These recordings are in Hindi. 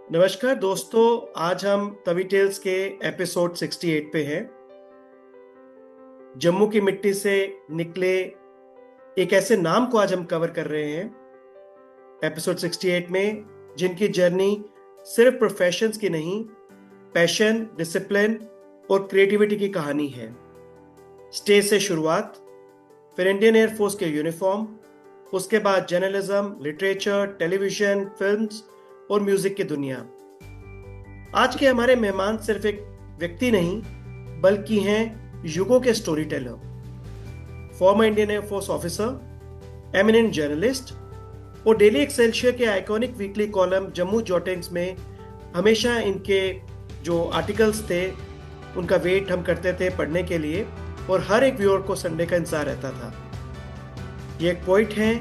नमस्कार दोस्तों। आज हम तवी टेल्स के एपिसोड 68 पे हैं। जम्मू की मिट्टी से निकले एक ऐसे नाम को आज हम कवर कर रहे हैं एपिसोड 68 में, जिनकी जर्नी सिर्फ प्रोफेशंस की नहीं, पैशन, डिसिप्लिन और क्रिएटिविटी की कहानी है। स्टेज से शुरुआत, फिर इंडियन एयरफोर्स के यूनिफॉर्म, उसके बाद जर्नलिज्म, लिटरेचर, टेलीविजन, फिल्म्स और म्यूजिक की दुनिया। आज के हमारे मेहमान सिर्फ एक व्यक्ति नहीं, बल्कि हैं युगों के story teller, former Indian air force officer, eminent journalist और डेली एक्सेलशियर के आइकॉनिक वीकली कॉलम जम्मू जॉटिंग्स में हमेशा इनके जो आर्टिकल्स थे उनका वेट हम करते थे पढ़ने के लिए, और हर एक व्यूअर को संडे का इंतजार रहता था। ये एक पोइट हैं,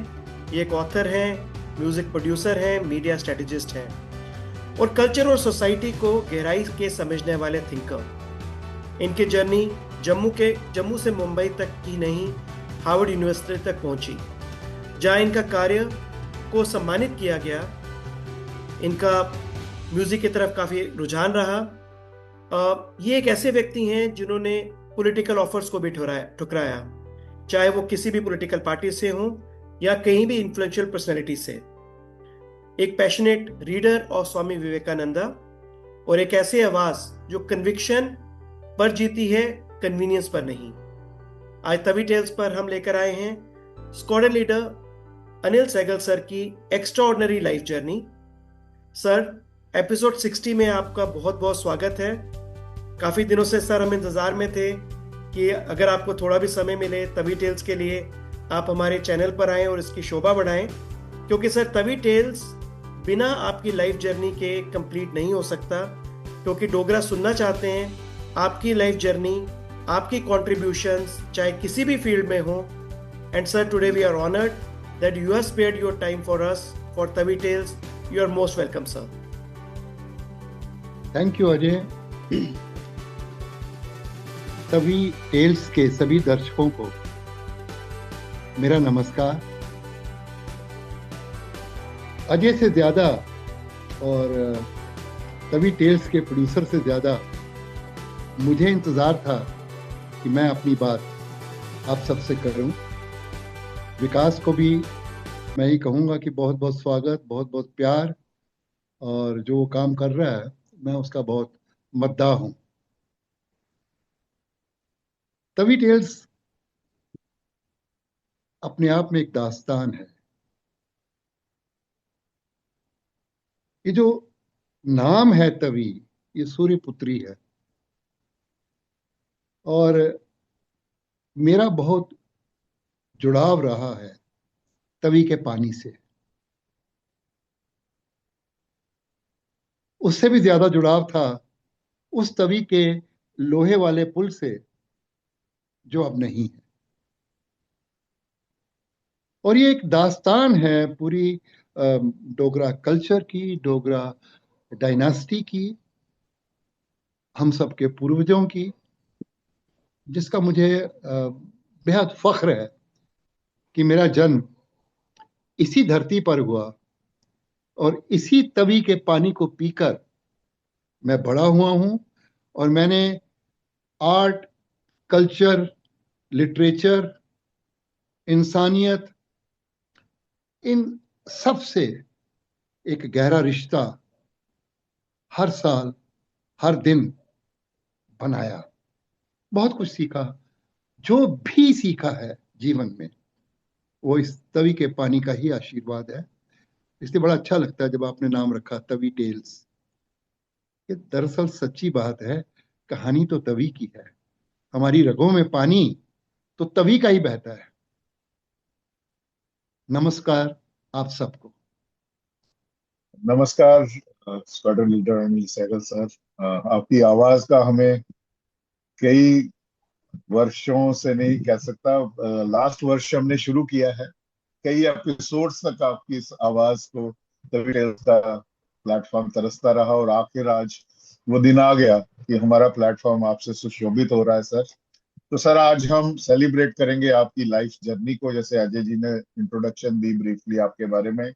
ये एक ऑथर हैं, म्यूजिक प्रोड्यूसर हैं, मीडिया स्ट्रेटेजिस्ट हैं और कल्चर और सोसाइटी को गहराई के समझने वाले थिंकर। इनकी जर्नी जम्मू से मुंबई तक की नहीं, हार्वर्ड यूनिवर्सिटी तक पहुंची, जहां इनका कार्य को सम्मानित किया गया। इनका म्यूजिक की तरफ काफी रुझान रहा। ये एक ऐसे व्यक्ति हैं जिन्होंने पॉलिटिकल ऑफर्स को भी ठुकराया, चाहे वो किसी भी पॉलिटिकल पार्टी से हों या कहीं भी इन्फ्लुएंशियल पर्सनैलिटी से। एक पैशनेट रीडर और स्वामी विवेकानंदा, और एक ऐसी आवाज जो कन्विक्शन पर जीती है, कन्वीनियंस पर नहीं। आज तवी टेल्स पर हम लेकर आए हैं squadron leader Anil Sehgal sir की extraordinary life journey. Sir, episode 60 में आपका बहुत बहुत स्वागत है। काफी दिनों से सर हम इंतजार में थे कि अगर आपको थोड़ा भी समय मिले तवी टेल्स के लिए, आप हमारे चैनल पर आएं और इसकी शोभा बढ़ाएं, क्योंकि सर तवी टेल्स बिना आपकी लाइफ जर्नी के कंप्लीट नहीं हो सकता। क्योंकि डोगरा सुनना चाहते हैं आपकी लाइफ जर्नी, आपकी कॉन्ट्रीब्यूशंस, चाहे किसी भी फील्ड में हो। And sir, today we are honoured that you have spared your time for us, for Tawi tales. You are most welcome sir. Thank you Ajay. Tawi tales के सभी दर्शकों को मेरा नमस्कार। अजय से ज्यादा और तवी टेल्स के प्रोड्यूसर से ज्यादा मुझे इंतजार था कि मैं अपनी बात आप सबसे करूं। विकास को भी मैं ही कहूंगा कि बहुत बहुत स्वागत, बहुत बहुत प्यार, और जो वो काम कर रहा है मैं उसका बहुत मद्दाह हूं। तवी टेल्स अपने आप में एक दास्तान है। ये जो नाम है तवी, ये सूर्य पुत्री है, और मेरा बहुत जुड़ाव रहा है तवी के पानी से। उससे भी ज्यादा जुड़ाव था उस तवी के लोहे वाले पुल से जो अब नहीं है। और ये एक दास्तान है पूरी डोगरा कल्चर की, डोगरा डायनास्टी की, हम सबके पूर्वजों की, जिसका मुझे बेहद फख्र है कि मेरा जन्म इसी धरती पर हुआ और इसी तवी के पानी को पीकर मैं बड़ा हुआ हूं। और मैंने आर्ट, कल्चर, लिटरेचर, इंसानियत, इन सब से एक गहरा रिश्ता हर साल, हर दिन बनाया। बहुत कुछ सीखा। जो भी सीखा है जीवन में, वो इस तवी के पानी का ही आशीर्वाद है। इसलिए बड़ा अच्छा लगता है जब आपने नाम रखा तवी टेल्स। ये दरअसल सच्ची बात है, कहानी तो तवी की है। हमारी रगों में पानी तो तवी का ही बहता है। नमस्कार आप सबको। नमस्कार squadron leader Anil Sehgal sir. आपकी आवाज का हमें कई वर्षों से नहीं कह सकता, लास्ट वर्ष हमने शुरू किया है। कई एपिसोड्स तक आपकी इस आवाज को तभी टेल्स का प्लेटफॉर्म तरसता रहा, और आखिर आज वो दिन आ गया कि हमारा प्लेटफॉर्म आपसे सुशोभित हो रहा है सर। तो सर, आज हम सेलिब्रेट करेंगे आपकी लाइफ जर्नी को, जैसे अजय जी ने इंट्रोडक्शन दी ब्रीफली आपके बारे में,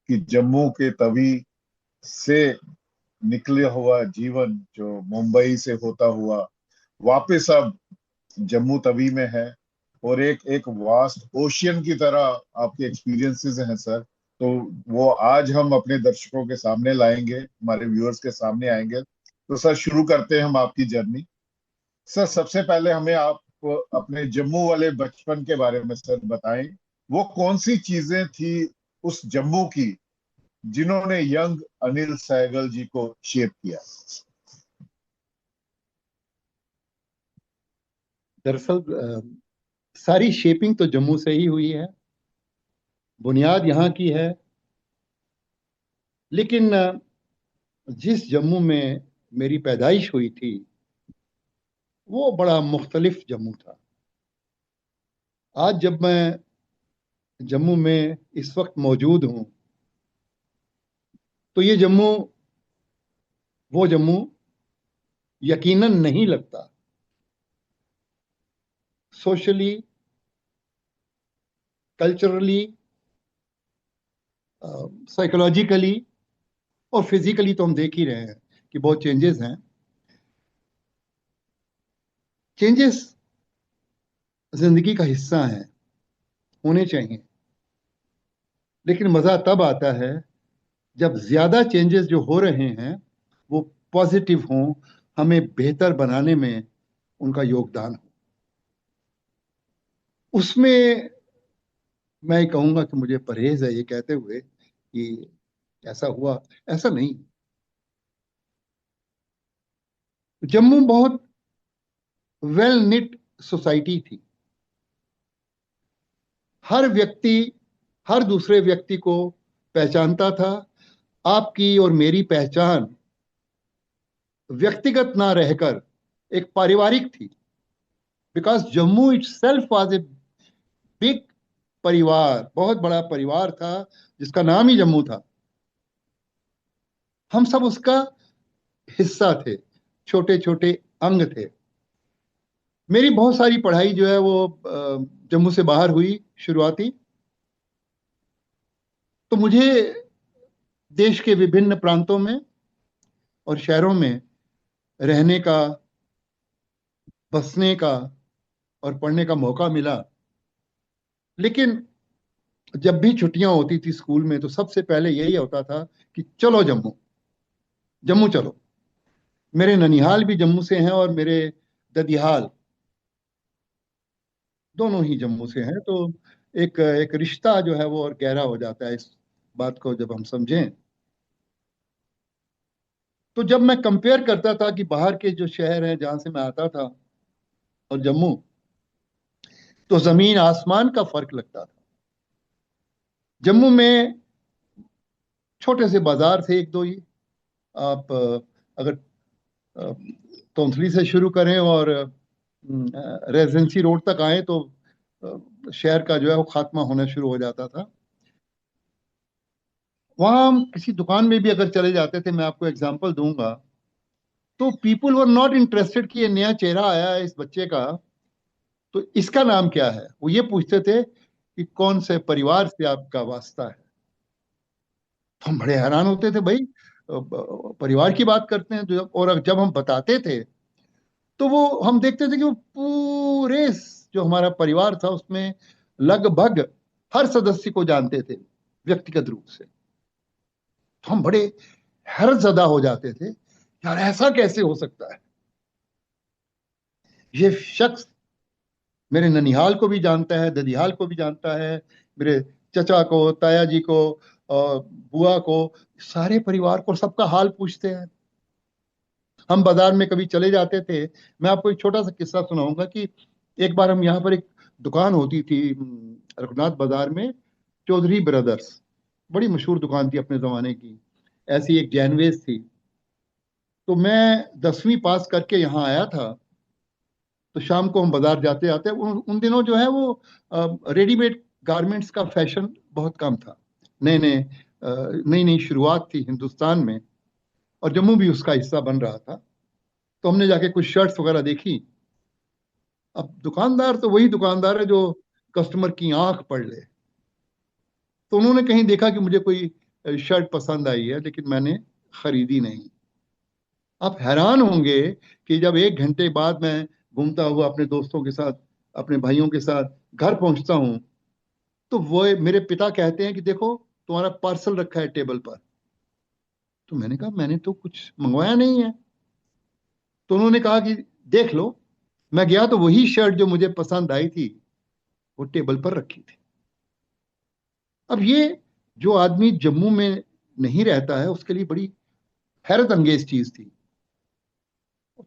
कि जम्मू के तवी से निकले हुआ जीवन जो मुंबई से होता हुआ वापस अब जम्मू तवी में है, और एक एक वास्ट ओशियन की तरह आपके एक्सपीरियंसेस हैं सर, तो वो आज हम अपने दर्शकों के सामने लाएंगे, हमारे व्यूअर्स के सामने आएंगे। तो सर शुरू करते हैं हम आपकी जर्नी। सर सबसे पहले हमें आप अपने जम्मू वाले बचपन के बारे में सर बताएं। वो कौन सी चीजें थी उस जम्मू की जिन्होंने यंग अनिल सहगल जी को शेप किया? दरअसल सारी शेपिंग तो जम्मू से ही हुई है, बुनियाद यहाँ की है। लेकिन जिस जम्मू में मेरी पैदाइश हुई थी वो बड़ा मुख्तलिफ जम्मू था। आज जब मैं जम्मू में इस वक्त मौजूद हूँ तो ये जम्मू वो जम्मू यकीनन नहीं लगता। सोशली, कल्चरली, साइकोलॉजिकली और फिजिकली तो हम देख ही रहे हैं कि बहुत चेंजेस हैं। चेंजेस जिंदगी का हिस्सा हैं, होने चाहिए। लेकिन मजा तब आता है जब ज्यादा चेंजेस जो हो रहे हैं वो पॉजिटिव हों, हमें बेहतर बनाने में उनका योगदान हो। उसमें मैं कहूंगा कि मुझे परहेज है ये कहते हुए कि ऐसा हुआ, ऐसा नहीं। जम्मू बहुत वेल निट सोसाइटी थी। हर व्यक्ति हर दूसरे व्यक्ति को पहचानता था। आपकी और मेरी पहचान व्यक्तिगत ना रहकर एक पारिवारिक थी। Because Jammu it self was a big परिवार, बहुत बड़ा परिवार था जिसका नाम ही जम्मू था। हम सब उसका हिस्सा थे, छोटे छोटे अंग थे। मेरी बहुत सारी पढ़ाई जो है वो जम्मू से बाहर हुई शुरुआती। तो मुझे देश के विभिन्न प्रांतों में और शहरों में रहने का, बसने का और पढ़ने का मौका मिला। लेकिन जब भी छुट्टियां होती थी स्कूल में तो सबसे पहले यही होता था कि चलो जम्मू, जम्मू चलो। मेरे ननिहाल भी जम्मू से हैं और मेरे ददिहाल दोनों ही जम्मू से हैं। तो एक एक रिश्ता जो है वो और गहरा हो जाता है इस बात को जब हम समझें। तो जब मैं कंपेयर करता था कि बाहर के जो शहर हैं जहां से मैं आता था और जम्मू, तो जमीन आसमान का फर्क लगता था। जम्मू में छोटे से बाजार थे एक दो ही। आप अगर अ, तोंथली से शुरू करें और रेजिडेंसी रोड तक आए तो शहर का जो है वो खात्मा होना शुरू हो जाता था। वहां हम किसी दुकान में भी अगर चले जाते थे, मैं आपको एग्जांपल दूंगा, तो पीपल वर नॉट इंटरेस्टेड कि ये नया चेहरा आया है इस बच्चे का, तो इसका नाम क्या है। वो ये पूछते थे कि कौन से परिवार से आपका वास्ता है। तो हम बड़े हैरान होते थे, भाई परिवार की बात करते हैं। और जब हम बताते थे तो वो हम देखते थे कि वो पूरे जो हमारा परिवार था उसमें लगभग हर सदस्य को जानते थे व्यक्तिगत रूप से। तो हम बड़े हैरतजदा हो जाते थे, यार ऐसा कैसे हो सकता है। ये शख्स मेरे ननिहाल को भी जानता है, ददिहाल को भी जानता है, मेरे चचा को, ताया जी को और बुआ को, सारे परिवार को सबका हाल पूछते हैं। हम बाजार में कभी चले जाते थे। मैं आपको एक छोटा सा किस्सा सुनाऊंगा कि एक बार हम यहाँ पर एक दुकान होती थी रघुनाथ बाजार में, चौधरी ब्रदर्स, बड़ी मशहूर दुकान थी अपने जमाने की। ऐसी एक जैनवेज थी। तो मैं 10वीं पास करके यहाँ आया था। तो शाम को हम बाजार जाते आते उन दिनों जो है वो रेडीमेड गारमेंट्स का फैशन बहुत कम था। नए नए नई नई शुरुआत थी हिंदुस्तान में और जम्मू भी उसका हिस्सा बन रहा था। तो हमने जाके कुछ शर्ट्स वगैरह देखी। अब दुकानदार तो वही दुकानदार है जो कस्टमर की आंख पढ़ ले। तो उन्होंने कहीं देखा कि मुझे कोई शर्ट पसंद आई है, लेकिन मैंने खरीदी नहीं। आप हैरान होंगे कि जब 1 घंटे बाद मैं घूमता हुआ अपने दोस्तों के साथ, अपने भाइयों के साथ घर पहुंचता हूं, तो वो मेरे पिता कहते हैं कि देखो तुम्हारा पार्सल रखा है टेबल पर। तो मैंने कहा मैंने तो कुछ मंगवाया नहीं है। तो उन्होंने कहा कि देख लो। मैं गया तो वही शर्ट जो मुझे पसंद आई थी वो टेबल पर रखी थी। अब ये जो आदमी जम्मू में नहीं रहता है उसके लिए बड़ी हैरत अंगेज चीज थी।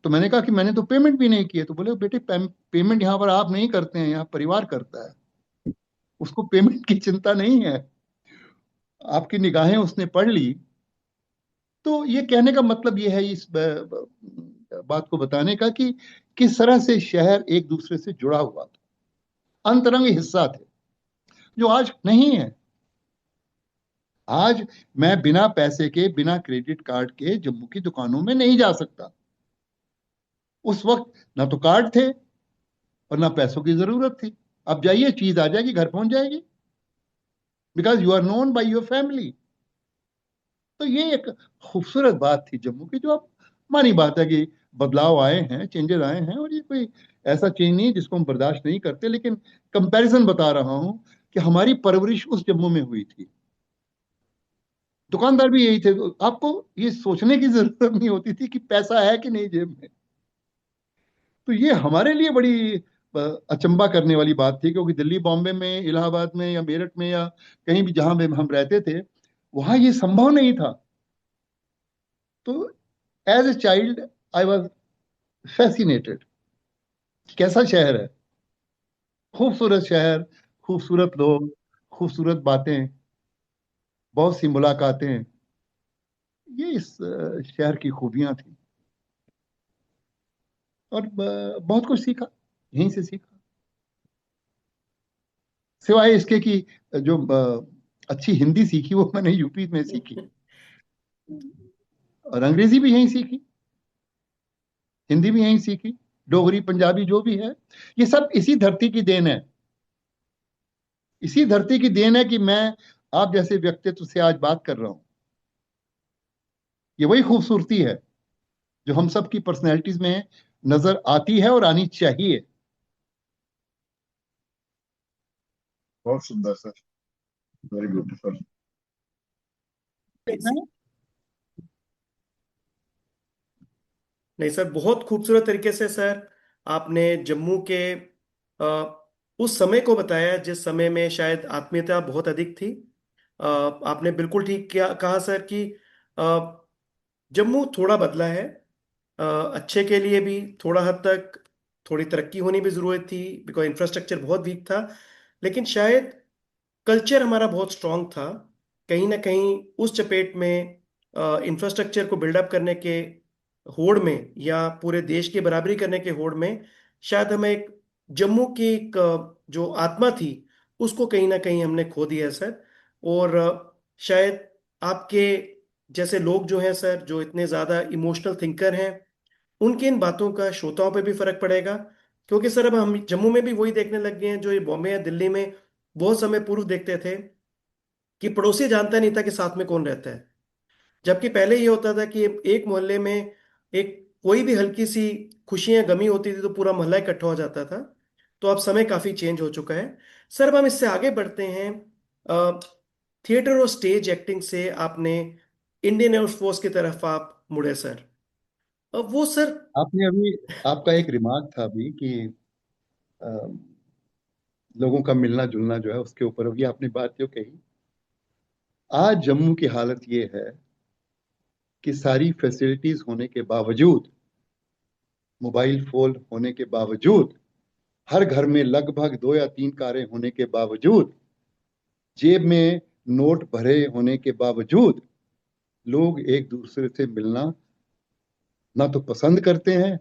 तो मैंने कहा कि मैंने तो पेमेंट भी नहीं की है। तो बोले बेटे पेमेंट यहाँ पर आप नहीं करते हैं, यहाँ परिवार करता है, उसको पेमेंट की चिंता नहीं है। आपकी निगाहें उसने पढ़ ली। तो ये कहने का मतलब ये है इस बात को बताने का कि किस तरह से शहर एक दूसरे से जुड़ा हुआ था, अंतरंग हिस्सा थे, जो आज नहीं है। आज मैं बिना पैसे के, बिना क्रेडिट कार्ड के जम्मू की दुकानों में नहीं जा सकता। उस वक्त ना तो कार्ड थे और ना पैसों की जरूरत थी। अब जाइए, चीज आ जाएगी, घर पहुंच जाएगी, because you are known by your family. तो ये एक खूबसूरत बात थी जम्मू की, जो अब मानी बात है कि बदलाव आए हैं, चेंजेस आए हैं, और ये कोई ऐसा चेंज नहीं है जिसको हम बर्दाश्त नहीं करते। लेकिन कंपैरिजन बता रहा हूं कि हमारी परवरिश उस जम्मू में हुई थी। दुकानदार भी यही थे। तो आपको ये सोचने की जरूरत नहीं होती थी कि पैसा है कि नहीं जेब में। तो ये हमारे लिए बड़ी अचंभा करने वाली बात थी, क्योंकि दिल्ली, बॉम्बे में, इलाहाबाद में या मेरठ में या कहीं भी जहां भी हम रहते थे, वहां ये संभव नहीं था। तो as a child I was fascinated. कैसा शहर है, खूबसूरत शहर, खूबसूरत लोग, खूबसूरत बातें, बहुत सी मुलाकातें। ये इस शहर की खूबियां थी। और बहुत कुछ सीखा, यहीं से सीखा। सिवाय इसके कि जो अच्छी हिंदी सीखी वो मैंने यूपी में सीखी, और अंग्रेजी भी यहीं सीखी, हिंदी भी यहीं सीखी, डोगरी, पंजाबी जो भी है, ये सब इसी धरती की देन है। इसी धरती की देन है कि मैं आप जैसे व्यक्तित्व से आज बात कर रहा हूं। ये वही खूबसूरती है जो हम सब की पर्सनैलिटीज में नजर आती है और आनी चाहिए। बहुत सुंदर सर, वेरी ब्यूटीफुल। नहीं सर, बहुत खूबसूरत तरीके से सर आपने जम्मू के उस समय को बताया जिस समय में शायद आत्मीयता बहुत अधिक थी। आपने बिल्कुल ठीक क्या कहा सर कि अ, जम्मू थोड़ा बदला है, अच्छे के लिए भी। थोड़ा हद तक थोड़ी तरक्की होनी भी जरूरत थी, बिकॉज इंफ्रास्ट्रक्चर बहुत वीक था। लेकिन शायद कल्चर हमारा बहुत स्ट्रांग था। कहीं ना कहीं उस चपेट में इंफ्रास्ट्रक्चर को बिल्डअप करने के होड़ में या पूरे देश की बराबरी करने के होड़ में शायद हमें एक जम्मू की एक जो आत्मा थी उसको कहीं ना कहीं हमने खो दिया है सर। और शायद आपके जैसे लोग जो हैं सर, जो इतने ज़्यादा इमोशनल थिंकर हैं, उनकी इन बातों का श्रोताओं पे भी फर्क पड़ेगा। क्योंकि सर अब हम जम्मू में भी वही देखने लग गए हैं जो ये बॉम्बे या दिल्ली में बहुत समय पूर्व देखते थे, कि पड़ोसी जानता नहीं था कि साथ में कौन रहता है। जबकि पहले ये होता था कि एक मोहल्ले में एक कोई भी हल्की सी खुशियां गमी होती थी तो पूरा मोहल्ला इकट्ठा हो जाता था। तो अब समय काफी चेंज हो चुका है सर। अब हम इससे आगे बढ़ते हैं। थिएटर और स्टेज एक्टिंग से आपने इंडियन एयरफोर्स की तरफ आप मुड़े सर। अब वो सर। आपने अभी, आपका एक रिमार्क था अभी कि अ, लोगों का मिलना जुलना जो है उसके ऊपर, अभी आपने बात जो कही, आज जम्मू की हालत ये है कि सारी फैसिलिटीज होने के बावजूद, मोबाइल फोन होने के बावजूद, हर घर में लगभग 2 या 3 कारें होने के बावजूद, जेब में नोट भरे होने के बावजूद, लोग एक दूसरे से मिलना ना तो पसंद करते हैं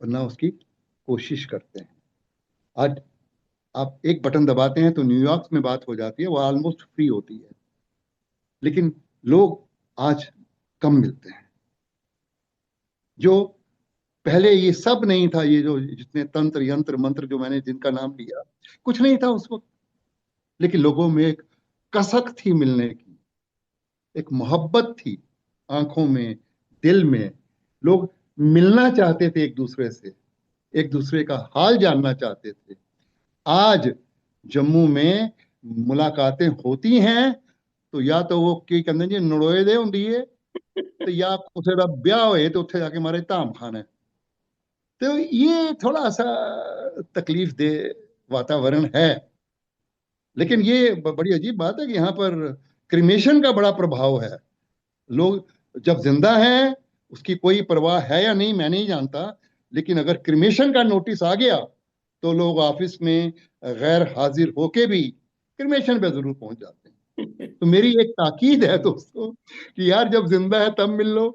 और ना उसकी कोशिश करते हैं। आज आप एक बटन दबाते हैं तो न्यूयॉर्क में बात हो जाती है, वो ऑलमोस्ट फ्री होती है। लेकिन लोग आज कम मिलते हैं। जो पहले ये सब नहीं था, ये जो जितने तंत्र यंत्र मंत्र जो मैंने जिनका नाम लिया, कुछ नहीं था उस वक्त। लेकिन लोगों में एक कसक थी मिलने की, एक मोहब्बत थी आंखों में, दिल में, लोग मिलना चाहते थे एक दूसरे से, एक दूसरे का हाल जानना चाहते थे। आज जम्मू में मुलाकातें होती हैं तो या तो वो की कहते जी नड़ोए दे होंगी है, तो या कुछ का ब्याह होए तो उत्थे जाके मारे धाम खाना है। तो ये थोड़ा सा तकलीफ दे वातावरण है। लेकिन ये बड़ी अजीब बात है कि यहाँ पर क्रिमेशन का बड़ा प्रभाव है। लोग जब जिंदा हैं उसकी कोई परवाह है या नहीं मैं नहीं जानता, लेकिन अगर क्रिमेशन का नोटिस आ गया तो लोग ऑफिस में गैर हाजिर होके भी क्रिमेशन पे जरूर पहुंच जाते हैं। तो मेरी एक ताकीद है दोस्तों कि यार जब जिंदा है तब मिल लो,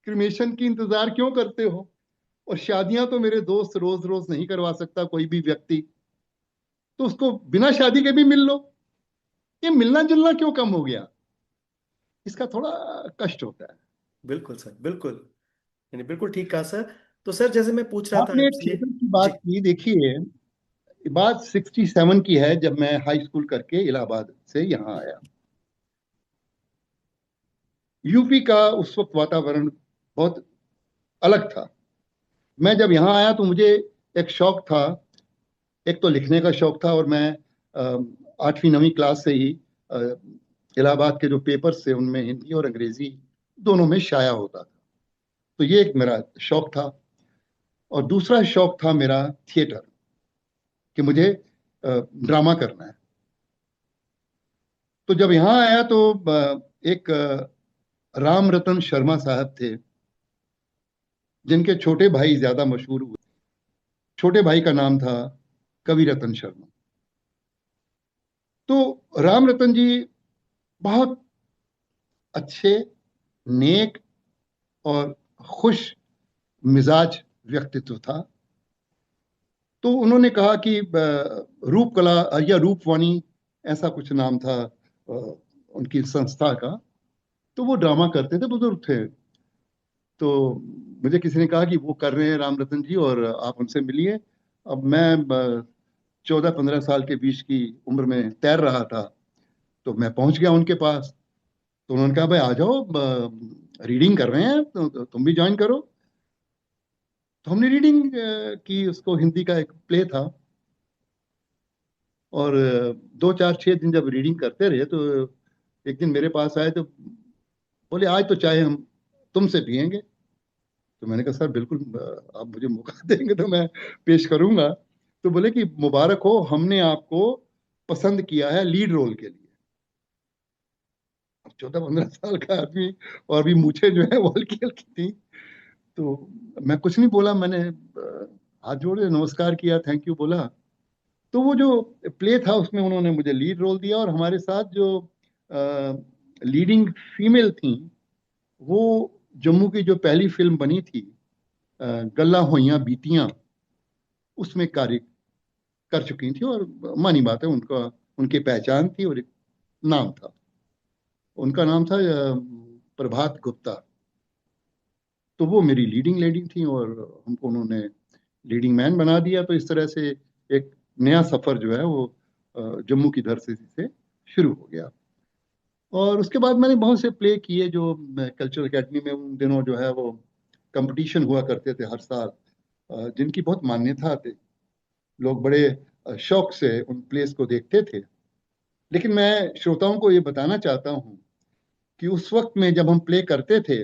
क्रिमेशन की इंतजार क्यों करते हो? और शादियां तो मेरे दोस्त रोज रोज नहीं करवा सकता कोई भी व्यक्ति, तो उसको बिना शादी के भी मिल लो। ये मिलना जुलना क्यों कम हो गया? इसका थोड़ा कष्ट होता है। बिल्कुल सर, बिल्कुल। यानी बिल्कुल ठीक कहा सर। तो सर जैसे मैं पूछ रहा था आपने आपसे। थिएटर की जी। बात की, देखिए बात 67 की है जब मैं हाई स्कूल करके इलाहाबाद से यहाँ आया। यूपी का उस वक्त वातावरण बहुत अलग था। मैं जब यहाँ आया तो मुझे एक शौक था, एक तो लिखने का शौक था, और मैं 8वीं 9वीं क्लास से ही अ, इलाहाबाद के जो पेपर्स थे उनमें हिंदी और अंग्रेजी दोनों में शाया होता था। तो ये एक मेरा शौक था। और दूसरा शौक था मेरा थिएटर, कि मुझे ड्रामा करना है। तो जब यहाँ आया तो एक राम रतन शर्मा साहब थे, जिनके छोटे भाई ज्यादा मशहूर हुए। छोटे भाई का नाम था कवि रतन शर्मा। तो राम रतन जी बहुत अच्छे, नेक और खुश मिजाज व्यक्तित्व था। तो उन्होंने कहा कि रूप कला या रूपवाणी ऐसा कुछ नाम था उनकी संस्था का। तो वो ड्रामा करते थे, बुजुर्ग थे। तो मुझे किसी ने कहा कि वो कर रहे हैं राम रतन जी और आप उनसे मिलिए। अब मैं 14-15 साल के बीच की उम्र में तैर रहा था, तो मैं पहुंच गया उनके पास। तो उन्होंने कहा भाई आ जाओ, रीडिंग कर रहे हैं तो तुम भी ज्वाइन करो। तो हमने रीडिंग की, उसको हिंदी का एक प्ले था। और 2 4 6 दिन जब रीडिंग करते रहे तो एक दिन मेरे पास आए तो बोले आज तो चाय हम तुमसे पियेंगे। तो मैंने कहा सर बिल्कुल, आप मुझे मौका देंगे तो मैं पेश करूंगा। तो बोले कि मुबारक हो, हमने आपको पसंद किया है लीड रोल के लिए। अब 14-15 साल का आदमी, और भी मुझे जो है वो हल्की हल्की थी। तो मैं कुछ नहीं बोला, मैंने हाथ जोड़े नमस्कार किया, थैंक यू बोला। तो वो जो प्ले था उसमें उन्होंने मुझे लीड रोल दिया, और हमारे साथ जो लीडिंग फीमेल थी वो जम्मू की जो पहली फिल्म बनी थी गल्ला होइयां बीतियां, उसमें कार्य कर चुकी थी। और मानी बात है उनका, उनकी पहचान थी और एक नाम था। उनका नाम था प्रभात गुप्ता। तो वो मेरी लीडिंग लेडी थी और हमको उन्होंने लीडिंग मैन बना दिया। तो इस तरह से एक नया सफर जो है वो जम्मू की धरती से शुरू हो गया। और उसके बाद मैंने बहुत से प्ले किए जो कल्चरल एकेडमी में उन दिनों जो है वो कंपटीशन हुआ करते थे हर साल, जिनकी बहुत मान्यता थी। लोग बड़े शौक से उन प्लेस को देखते थे। लेकिन मैं श्रोताओं को ये बताना चाहता हूँ कि उस वक्त में जब हम प्ले करते थे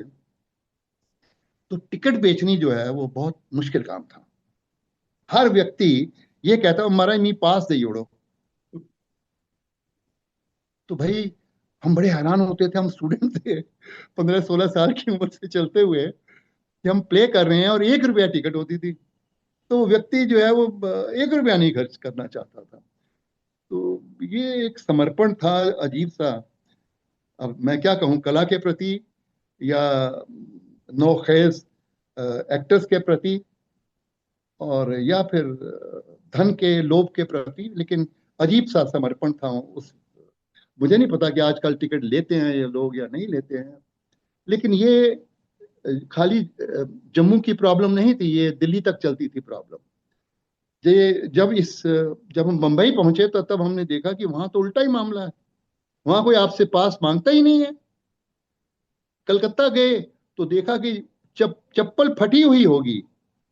तो टिकट बेचनी जो है वो बहुत मुश्किल काम था। हर व्यक्ति ये कहता महाराज मी पास दे उड़ो। तो भाई हम बड़े हैरान होते थे, हम स्टूडेंट थे 15-16 साल की उम्र से चलते हुए, कि हम प्ले कर रहे हैं और 1 रुपया टिकट होती थी। तो वो व्यक्ति जो है वो 1 रुपया नहीं खर्च करना चाहता था। तो ये एक समर्पण था अजीब सा। अब मैं क्या कहूँ, कला के प्रति या नौखेज एक्टर्स के प्रति, और या फिर धन के लोभ के प्रति, लेकिन अजीब सा समर्पण था उस। मुझे नहीं पता कि आजकल टिकट लेते हैं ये लोग या नहीं लेते हैं, लेकिन ये खाली जम्मू की प्रॉब्लम नहीं थी, ये दिल्ली तक चलती थी प्रॉब्लम। ये जब हम बंबई पहुंचे तो तब हमने देखा कि वहां तो उल्टा ही मामला है। वहां कोई आपसे पास मांगता ही नहीं है। कलकत्ता गए तो देखा कि चप्पल फटी हुई होगी,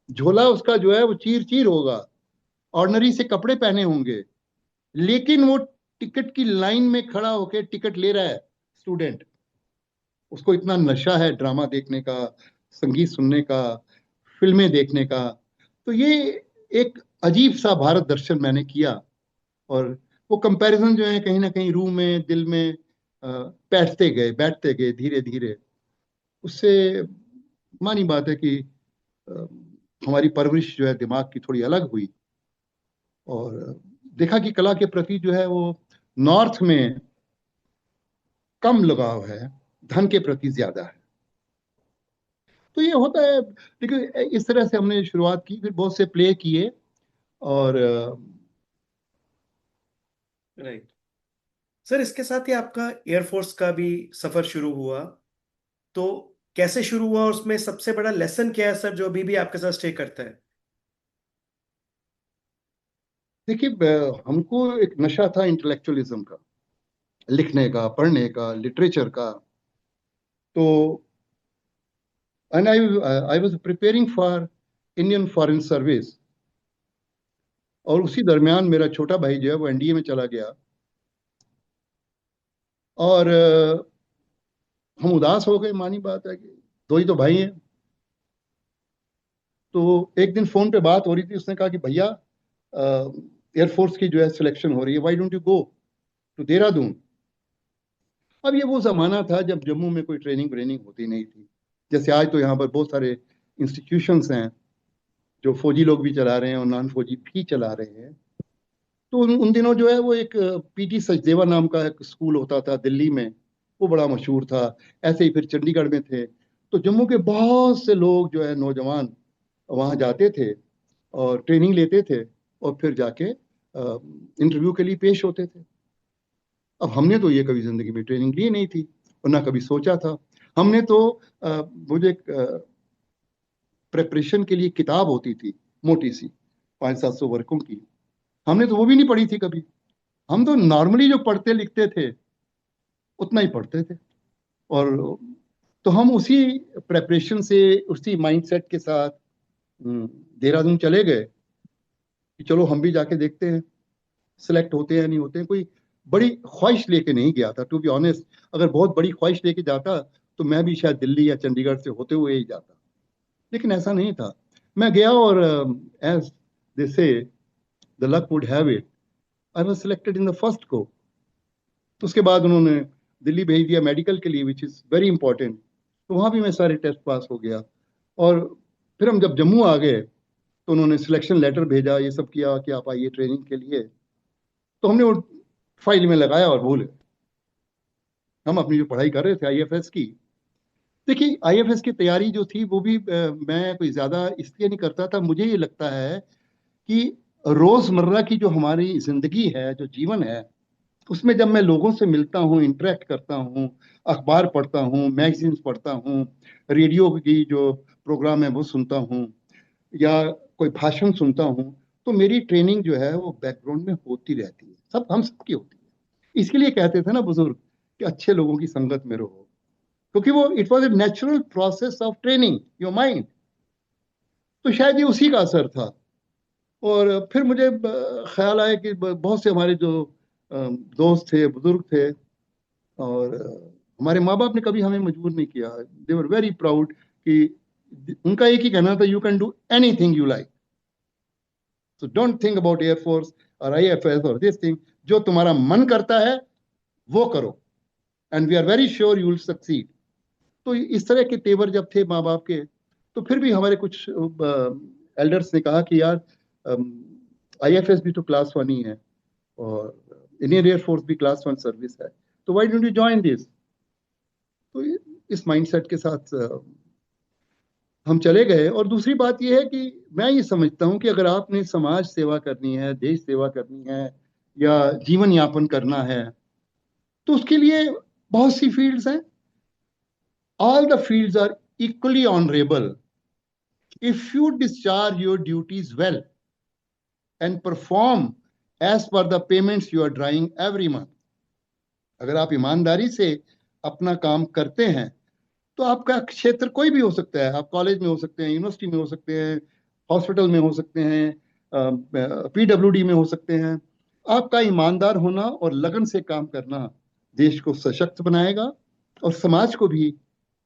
झोला उसका जो है वो चीर चीर होगा, ऑर्डनरी से कपड़े पहने होंगे, लेकिन वो टिकट की लाइन में खड़ा होकर टिकट ले रहा है स्टूडेंट। उसको इतना नशा है ड्रामा देखने का, संगीत सुनने का, फिल्में देखने का। तो ये एक अजीब सा भारत दर्शन मैंने किया, और वो कंपैरिजन जो है कहीं ना कहीं रूह में, दिल में बैठते गए धीरे धीरे। उससे मानी बात है कि अ, हमारी परवरिश जो है दिमाग की थोड़ी अलग हुई, और देखा कि कला के प्रति जो है वो नॉर्थ में कम लगाव है, धन के प्रति ज्यादा है। तो ये होता है। देखिए, इस तरह से हमने शुरुआत की, फिर बहुत से प्ले किए, और राइट सर, इसके साथ ही आपका एयरफोर्स का भी सफर शुरू हुआ। तो कैसे शुरू हुआ, और उसमें सबसे बड़ा लेसन क्या है सर, जो अभी भी आपके साथ स्टे करता है? देखिए, हमको एक नशा था इंटेलेक्चुअलिज्म का, लिखने का, पढ़ने का, लिटरेचर का। तो and I was preparing for Indian foreign service, और उसी दरमियान मेरा छोटा भाई जो है वो एनडीए में चला गया, और हम उदास हो गए। मानी बात है कि दो ही तो भाई हैं। तो एक दिन फोन पे बात हो रही थी, उसने कहा कि भैया, एयरफोर्स की जो है सिलेक्शन हो रही है, why don't you go to Dehradun. अब ये वो जमाना था जब जम्मू में कोई ट्रेनिंग व्रेनिंग होती नहीं थी। जैसे आज तो यहाँ पर बहुत सारे इंस्टीट्यूशंस हैं जो फौजी लोग भी चला रहे हैं और नॉन फौजी भी चला रहे हैं। तो उन दिनों जो है वो एक पीटी सचदेवा नाम का एक स्कूल होता था दिल्ली में, वो बड़ा मशहूर था। ऐसे ही फिर चंडीगढ़ में थे। तो जम्मू के बहुत से लोग जो है नौजवान वहाँ जाते थे और ट्रेनिंग लेते थे, और फिर जाके इंटरव्यू के लिए पेश होते थे। अब हमने तो ये कभी जिंदगी में ट्रेनिंग ली नहीं थी, और ना कभी सोचा था। हमने तो मुझे प्रेपरेशन के लिए किताब होती थी मोटी सी, 500-700 वर्कों की, हमने तो वो भी नहीं पढ़ी थी कभी। हम तो नॉर्मली जो पढ़ते लिखते थे उतना ही पढ़ते थे। और तो हम उसी प्रेपरेशन से, उसी माइंडसेट के साथ देहरादून चले गए कि चलो हम भी जाके देखते हैं सिलेक्ट होते हैं नहीं होते हैं। कोई बड़ी ख्वाहिश लेके नहीं गया था, टू बी ऑनेस्ट। अगर बहुत बड़ी ख्वाहिश लेके जाता तो मैं भी शायद दिल्ली या चंडीगढ़ से होते हुए ही जाता, लेकिन ऐसा नहीं था। मैं गया, और एज दे से the luck would have it, I was selected in the first को। तो उसके बाद उन्होंने दिल्ली भेज दिया मेडिकल के लिए, विच इज़ वेरी इंपॉर्टेंट। तो वहाँ भी मैं सारे टेस्ट पास हो गया। और फिर हम जब जम्मू आ गए तो उन्होंने सिलेक्शन लेटर भेजा, ये सब किया कि आप आइए ट्रेनिंग के लिए। तो हमने वो फाइल में लगाया और भूल गए। हम अपनी जो पढ़ाई कर रहे थे आईएफएस की, देखिए आईएफएस की तैयारी जो थी वो भी मैं कोई ज़्यादा इसलिए नहीं करता था। मुझे ये लगता है कि रोज़मर्रा की जो हमारी ज़िंदगी है, जो जीवन है, उसमें जब मैं लोगों से मिलता हूँ, इंटरेक्ट करता हूँ, अखबार पढ़ता हूँ, मैगजीन्स पढ़ता हूँ, रेडियो की जो प्रोग्राम है वो सुनता हूँ, या कोई भाषण सुनता हूँ, तो मेरी ट्रेनिंग जो है वो बैकग्राउंड में होती रहती है। सब हम सबकी होती है। इसके लिए कहते थे ना बुजुर्ग कि अच्छे लोगों की संगत में रहो, क्योंकि वो it was a natural process of training your mind. तो शायद ये उसी का असर था। और फिर मुझे ख्याल आया कि बहुत से हमारे जो दोस्त थे, बुजुर्ग थे, और हमारे माँ बाप ने कभी हमें मजबूर नहीं किया। दे वर वेरी प्राउड कि उनका एक ही कहना था, you can do anything you like, so don't think about air force और आईएफएस और दिस थिंग। जो तुम्हारा मन करता है वो करो, and we are very sure you will succeed. तो इस तरह के तेवर जब थे माँ बाप के, तो फिर भी हमारे कुछ एल्डर्स ने कहा कि यार, आईएफएस भी तो क्लास 1 ही है, और इंडियन एयरफोर्स भी क्लास 1 सर्विस है, तो why don't you join this. तो इस माइंडसेट के साथ हम चले गए। और दूसरी बात यह है कि मैं ये समझता हूँ कि अगर आपने समाज सेवा करनी है, देश सेवा करनी है, या जीवन यापन करना है, तो उसके लिए बहुत सी फील्ड्स हैं। All the fields are equally honourable if you discharge your duties well and perform as per the payments you are drawing every month। अगर आप ईमानदारी से अपना काम करते हैं तो तो आपका क्षेत्र कोई भी हो सकता है, आप कॉलेज में हो सकते हैं, यूनिवर्सिटी में हो सकते हैं, हॉस्पिटल में हो सकते हैं, पीडब्ल्यूडी में हो सकते हैं। आपका ईमानदार होना और लगन से काम करना देश को सशक्त बनाएगा और समाज को भी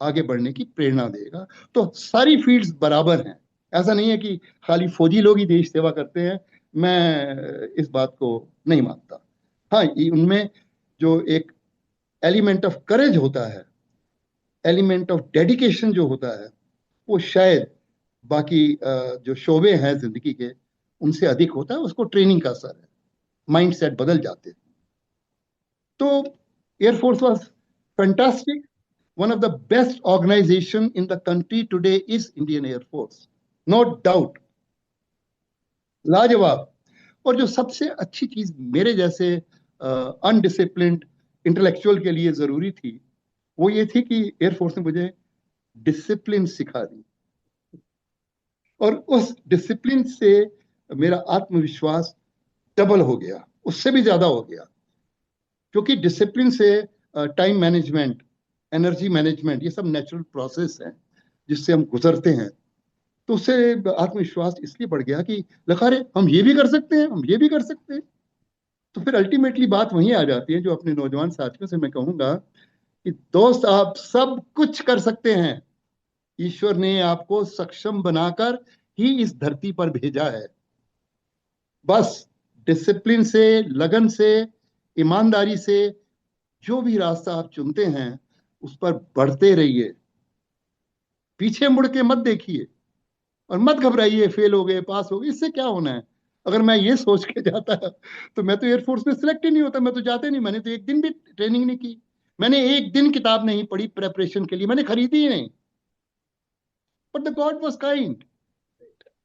आगे बढ़ने की प्रेरणा देगा। तो सारी फील्ड्स बराबर हैं, ऐसा नहीं है कि खाली फौजी लोग ही देश सेवा करते हैं। मैं इस बात को नहीं मानता। हाँ, उनमें जो एक एलिमेंट ऑफ करेज होता है, एलिमेंट ऑफ डेडिकेशन जो होता है, वो शायद बाकी जो शोबे हैं जिंदगी के उनसे अधिक होता है। उसको ट्रेनिंग का असर है, माइंड सेट बदल जाते हैं। तो air force was fantastic. One of the best organisation in the country today is Indian air force, no doubt, लाजवाब। और जो सबसे अच्छी चीज मेरे जैसे अनडिसिप्लिन्ड इंटेलेक्चुअल के लिए जरूरी थी, वो ये थी कि एयरफोर्स ने मुझे डिसिप्लिन सिखा दी, और उस डिसिप्लिन से मेरा आत्मविश्वास डबल हो गया, उससे भी ज्यादा हो गया। क्योंकि डिसिप्लिन से टाइम मैनेजमेंट, एनर्जी मैनेजमेंट, ये सब नेचुरल प्रोसेस है जिससे हम गुजरते हैं। तो उससे आत्मविश्वास इसलिए बढ़ गया कि लगा रे हम ये भी कर सकते हैं, हम ये भी कर सकते हैं। तो फिर अल्टीमेटली बात वहीं आ जाती है जो अपने नौजवान साथियों से मैं कहूंगा कि दोस्त, आप सब कुछ कर सकते हैं। ईश्वर ने आपको सक्षम बनाकर ही इस धरती पर भेजा है। बस डिसिप्लिन से, लगन से, ईमानदारी से जो भी रास्ता आप चुनते हैं उस पर बढ़ते रहिए, पीछे मुड़ के मत देखिए और मत घबराइए फेल हो गए, पास हो गए, इससे क्या होना है। अगर मैं ये सोच के जाता तो मैं तो एयरफोर्स में सिलेक्ट ही नहीं होता, मैं तो जाते नहीं। मैंने तो एक दिन भी ट्रेनिंग नहीं की, मैंने एक दिन किताब नहीं पढ़ी प्रेपरेशन के लिए, मैंने खरीदी ही नहीं। But the God was kind,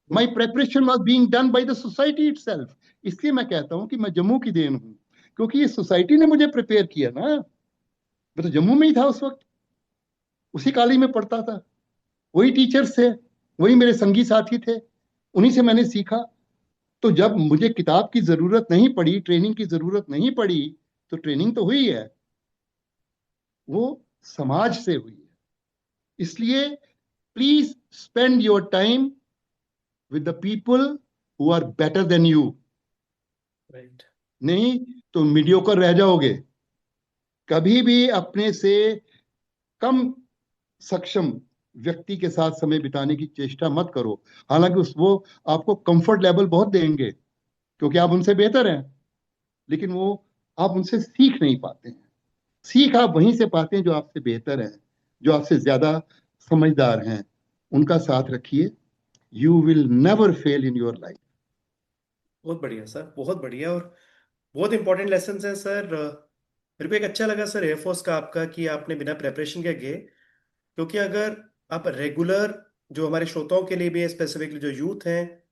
my preparation was being done by the society itself. इसलिए मैं कहता हूं कि मैं जम्मू की देन हूं, क्योंकि ये सोसाइटी ने मुझे प्रिपेयर किया ना। मैं तो जम्मू में ही था उस वक्त, उसी कॉलेज में पढ़ता था, वही टीचर्स थे, वही मेरे संगी साथी थे, उन्हीं से मैंने सीखा। तो जब मुझे किताब की जरूरत नहीं पड़ी, ट्रेनिंग की जरूरत नहीं पड़ी, तो ट्रेनिंग तो हुई है, वो समाज से हुई है। इसलिए please spend your time with the people who are better than you. Right. नहीं तो मीडियोकर रह जाओगे। कभी भी अपने से कम सक्षम व्यक्ति के साथ समय बिताने की चेष्टा मत करो। हालांकि वो आपको कंफर्ट लेवल बहुत देंगे क्योंकि आप उनसे बेहतर हैं, लेकिन वो आप उनसे सीख नहीं पाते हैं। सीख आप वहीं से पाते हैं जो आपसे बेहतर हैं, जो आपसे ज्यादा समझदार हैं। उनका साथ रखिए, you will never fail in your life. बहुत बढ़िया सर, बहुत बढ़िया, और बहुत इंपॉर्टेंट लेसन हैं सर। मेरे को एक अच्छा लगा सर एयरफोर्स का आपका कि आपने बिना प्रेपरेशन के गए। क्योंकि अगर आप रेगुलर, जो हमारे श्रोताओं के लिए भी है, स्पेसिफिकली जो यूथ हैं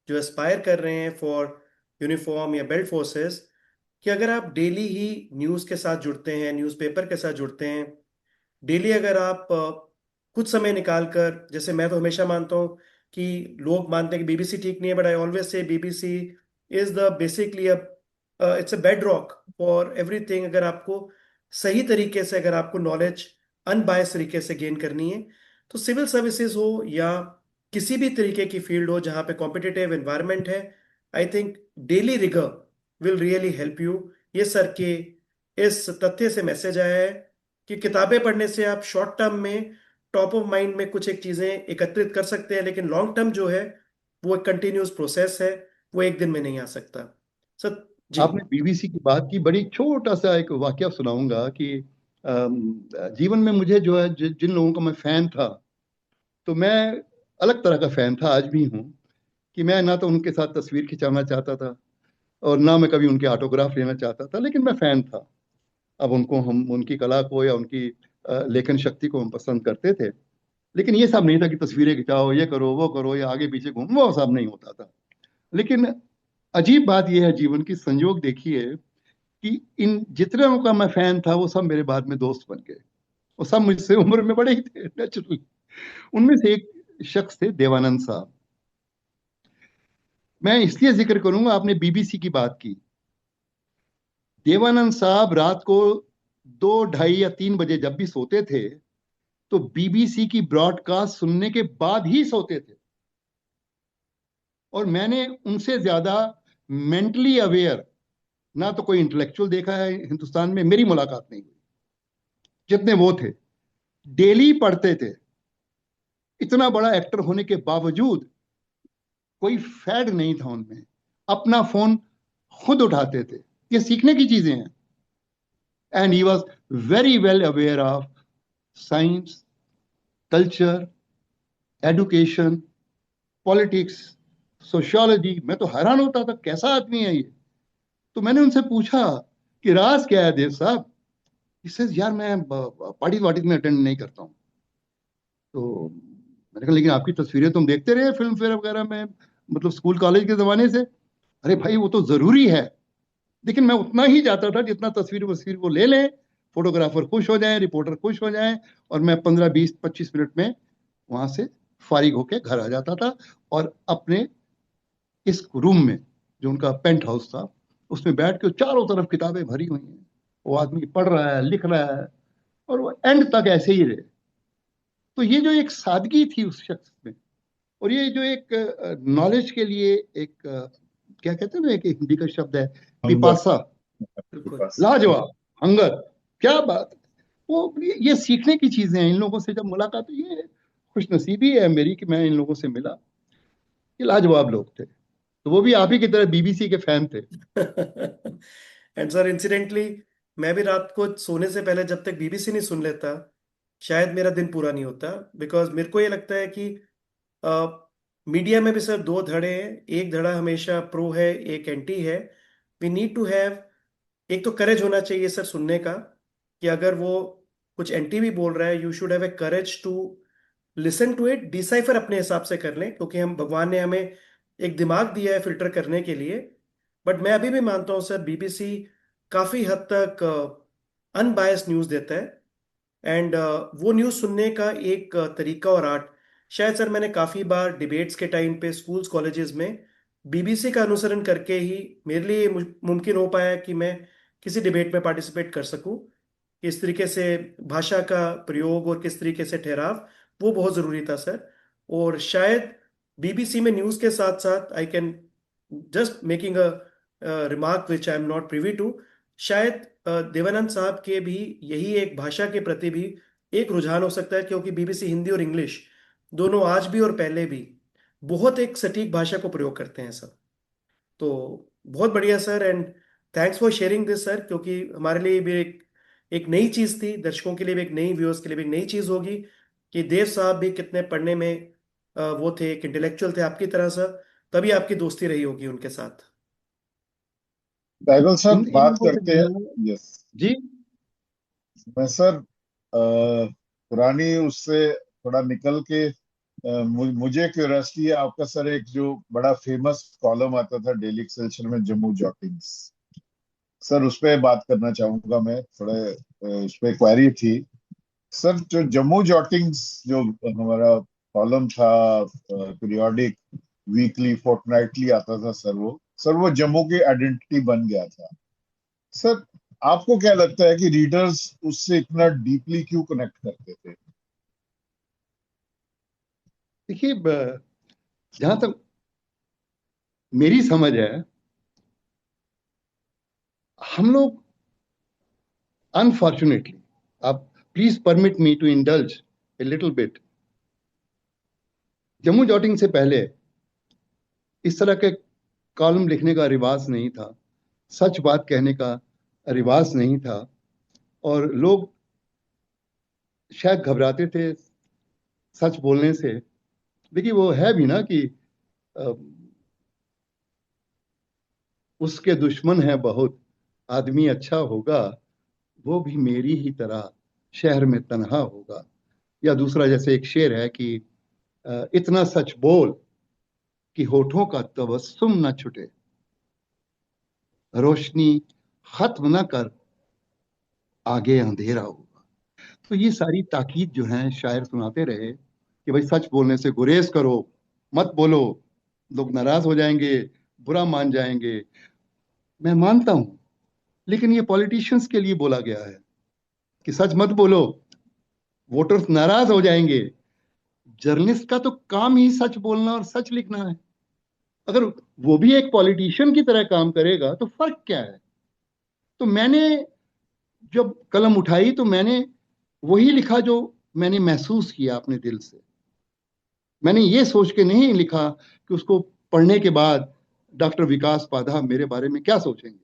जो एस्पायर कर रहे हैं फॉर यूनिफॉर्म या बेल्ट फोर्सेस, कि अगर आप डेली ही न्यूज़ के साथ जुड़ते हैं, न्यूज़पेपर के साथ जुड़ते हैं, डेली अगर आप कुछ समय निकाल कर, जैसे मैं तो हमेशा मानता हूँ कि लोग मानते हैं कि बीबीसी ठीक नहीं है, but I always say BBC is the basically it's a bed rock for everything. अगर आपको सही तरीके से, अगर आपको नॉलेज अनबायस तरीके से गेन करनी है, तो सिविल सर्विसेज हो या किसी भी तरीके की फील्ड हो जहाँ पे कॉम्पिटिटिव एनवायरनमेंट है, I think daily rigour will really help you. ये सर के इस तथ्य से मैसेज आया है कि किताबें पढ़ने से आप शॉर्ट टर्म में टॉप ऑफ माइंड में कुछ एक चीजें एकत्रित कर सकते हैं, लेकिन लॉन्ग टर्म जो है वो एक कंटिन्यूस प्रोसेस है, वो एक दिन में नहीं आ सकता। सर जी। आपने बीबीसी की बात की, बड़ी छोटा सा एक वाकया सुनाऊंगा कि जीवन में मुझे जो है जिन लोगों का मैं फैन था, तो मैं अलग तरह का फैन था, आज भी हूँ, कि मैं ना तो उनके साथ तस्वीर खिंचाना चाहता था और ना मैं कभी उनके ऑटोग्राफ लेना चाहता था, लेकिन मैं फैन था। अब उनको, हम उनकी कला को या उनकी लेखन शक्ति को हम पसंद करते थे, लेकिन ये सब नहीं था कि तस्वीरें खिंचाओ, ये करो, वो करो, या आगे पीछे घूमो, वो सब नहीं होता था। लेकिन अजीब बात यह है जीवन की, संयोग देखिए कि इन जितने का मैं फैन था वो सब मेरे बाद में दोस्त बन गए। वो सब मुझसे उम्र में बड़े ही थे नेचुरली। उनमें से एक शख्स थे देवानंद साहब। मैं इसलिए जिक्र करूंगा, आपने बीबीसी की बात की। देवानंद साहब रात को 2, ढाई या 3 बजे जब भी सोते थे, तो बीबीसी की ब्रॉडकास्ट सुनने के बाद ही सोते थे। और मैंने उनसे ज्यादा मेंटली अवेयर ना तो कोई इंटेलेक्चुअल देखा है हिंदुस्तान में, मेरी मुलाकात नहीं हुई, जितने वो थे। डेली पढ़ते थे। इतना बड़ा एक्टर होने के बावजूद कोई फैड नहीं था उनमें। अपना फोन खुद उठाते थे। ये सीखने की चीजें हैं। And he was very well aware of science, culture, education, politics, sociology. मैं तो हैरान होता था, कैसा आदमी है ये। तो मैंने उनसे पूछा कि राज क्या है देव साहब। इससे यार मैं पार्टी वार्टी में अटेंड नहीं करता हूँ। तो मैंने कहा लेकिन आपकी तस्वीरें तुम देखते रहे फिल्म फेयर वगैरह में, मतलब स्कूल कॉलेज के जमाने से। अरे भाई वो तो जरूरी है, लेकिन मैं उतना ही जाता था जितना तस्वीर वस्वीर वो ले लें, फोटोग्राफर खुश हो जाए, रिपोर्टर खुश हो जाए, और मैं 15 20 25 मिनट में वहां से फारिग होके घर आ जाता था। और अपने इस रूम में, जो उनका पेंट हाउस था, उसमें बैठ के चारों तरफ किताबें भरी हुई हैं। वो आदमी पढ़ रहा है, लिख रहा है, और वो एंड तक ऐसे ही रहे। तो ये जो एक सादगी थी उस शख्स में, और ये जो एक नॉलेज के लिए एक क्या कहते हैं ना, एक हिंदी का शब्द है, हंगर पिपासा, के बिल्कुल। पास। लाजवाब, हंगर, क्या बात है। वो ये सीखने की चीजें हैं। इन लोगों से जब मुलाकात हुई, ये खुशनसीबी है मेरी कि मैं इन लोगों से मिला। ये लाजवाब लोग थे। तो वो भी आप ही की तरह बीबीसी के फैन थे। एंड सर इंसिडेंटली मैं भी रात को सोने से पहले जब तक बीबीसी नहीं सुन लेता शायद मेरा दिन पूरा नहीं होता। बिकॉज मेरे को ये लगता है कि मीडिया में भी सर दो धड़े हैं। एक धड़ा हमेशा प्रो है, एक एंटी है। वी नीड टू हैव, एक तो करेज होना चाहिए सर सुनने का, कि अगर वो कुछ एंटी भी बोल रहा है you should have a courage to listen to it, decipher अपने हिसाब से कर लें, क्योंकि हम भगवान ने हमें एक दिमाग दिया है फिल्टर करने के लिए। बट मैं अभी भी मानता हूँ सर बीबीसी काफी हद तक अनबायस्ड न्यूज़ देता है। एंड वो न्यूज़ सुनने का एक तरीका और आर्ट, शायद सर मैंने काफ़ी बार डिबेट्स के टाइम पे स्कूल्स कॉलेजेस में बीबीसी का अनुसरण करके ही मेरे लिए मुमकिन हो पाया कि मैं किसी डिबेट में पार्टिसिपेट कर सकूं। किस तरीके से भाषा का प्रयोग और किस तरीके से ठहराव, वो बहुत ज़रूरी था सर। और शायद बीबीसी में न्यूज़ के साथ साथ I can just making a remark which I am not privy to, शायद देवानंद साहब के भी यही एक भाषा के प्रति भी एक रुझान हो सकता है, क्योंकि बीबीसी हिंदी और इंग्लिश दोनों आज भी और पहले भी बहुत एक सटीक भाषा को प्रयोग करते हैं सर। तो बहुत बढ़िया sir, and thanks for sharing this sir, क्योंकि हमारे लिए भी एक नई चीज़ थी, दर्शकों के लिए भी एक नई, व्यूअर्स के लिए भी एक नई चीज़ होगी कि देव साहब भी कितने पढ़ने में वो थे, एक इंटेलेक्चुअल थे आपकी तरह सर, तभी आपकी दोस्ती रही होगी उनके साथ। बैगल इन साहब इन बात लोगों से करते हैं। मिलना। यस। जी। मैं सर पुरानी उससे थोड़ा निकल के मुझे क्यूरियोसिटी है आपका सर, एक जो बड़ा फेमस कॉलम आता था डेली एक्सेलसियर में, जम्मू जॉटिंग्स, सर उस पर बात करना चाहूंगा मैं थोड़ा। उस पर क्वेरी थी सर, जो जम्मू जॉटिंग्स जो हमारा कॉलम था, पीरियोडिक, वीकली, फोर्टनाइटली आता था सर, वो जम्मू की आइडेंटिटी बन गया था सर। आपको क्या लगता है कि रीडर्स उससे इतना डीपली क्यों कनेक्ट करते थे? देखिए, जहां तक मेरी समझ है, हम लोग अनफॉर्चुनेटली, आप please permit me to indulge a little bit. Jammu jotting से पहले इस तरह के कॉलम लिखने का रिवाज नहीं था, सच बात कहने का रिवाज नहीं था, और लोग शायद घबराते थे सच बोलने से। देखिए वो है भी ना कि अ, उसके दुश्मन है बहुत, आदमी अच्छा होगा, वो भी मेरी ही तरह शहर में तन्हा होगा। या दूसरा, जैसे एक शेर है कि इतना सच बोल कि होठों का तबस्सुम न छुटे, रोशनी खत्म न कर, आगे अंधेरा होगा। तो ये सारी ताकीद जो है शायर सुनाते रहे कि भाई सच बोलने से गुरेज करो, मत बोलो, लोग नाराज हो जाएंगे, बुरा मान जाएंगे। मैं मानता हूं, लेकिन ये पॉलिटिशियंस के लिए बोला गया है कि सच मत बोलो, वोटर्स नाराज हो जाएंगे। जर्नलिस्ट का तो काम ही सच बोलना और सच लिखना है। अगर वो भी एक पॉलिटिशियन की तरह काम करेगा तो फर्क क्या है? तो मैंने जब कलम उठाई तो मैंने वही लिखा जो मैंने महसूस किया अपने दिल से। मैंने ये सोच के नहीं लिखा कि उसको पढ़ने के बाद डॉक्टर विकास पाधा मेरे बारे में क्या सोचेंगे,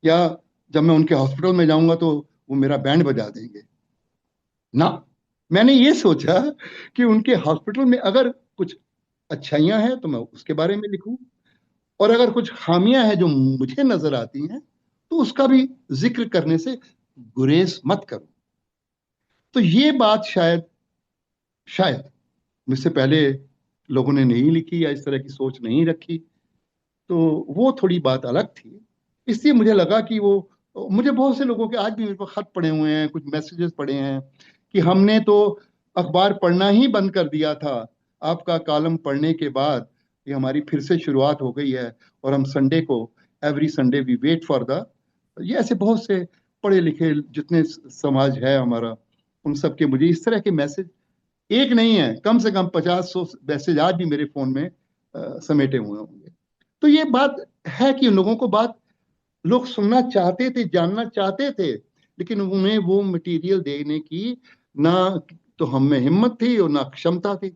या जब मैं उनके हॉस्पिटल में जाऊंगा तो वो मेरा बैंड बजा देंगे। ना, मैंने ये सोचा कि उनके हॉस्पिटल में अगर कुछ अच्छाइयां हैं तो मैं उसके बारे में लिखूं, और अगर कुछ खामियां हैं जो मुझे नजर आती हैं तो उसका भी जिक्र करने से गुरेज मत करूं। तो ये बात शायद शायद मुझसे पहले लोगों ने नहीं लिखी या इस तरह की सोच नहीं रखी, तो वो थोड़ी बात अलग थी। इसलिए मुझे लगा कि वो, मुझे बहुत से लोगों के आज भी मेरे को खत पड़े हुए हैं, कुछ मैसेजेस पड़े हैं कि हमने तो अखबार पढ़ना ही बंद कर दिया था, आपका कॉलम पढ़ने के बाद ये हमारी फिर से शुरुआत हो गई है, और हम संडे को, every Sunday we wait for the, ये ऐसे बहुत से पढ़े लिखे जितने समाज है हमारा, उन सब के मुझे इस तरह के मैसेज, एक नहीं है, कम से कम 50-100 मैसेज आज भी मेरे फोन में समेटे हुए होंगे। तो ये बात है कि उन लोगों को बात, लोग सुनना चाहते थे, जानना चाहते थे, लेकिन उन्हें वो मटेरियल देने की ना तो हम में हिम्मत थी और ना क्षमता थी।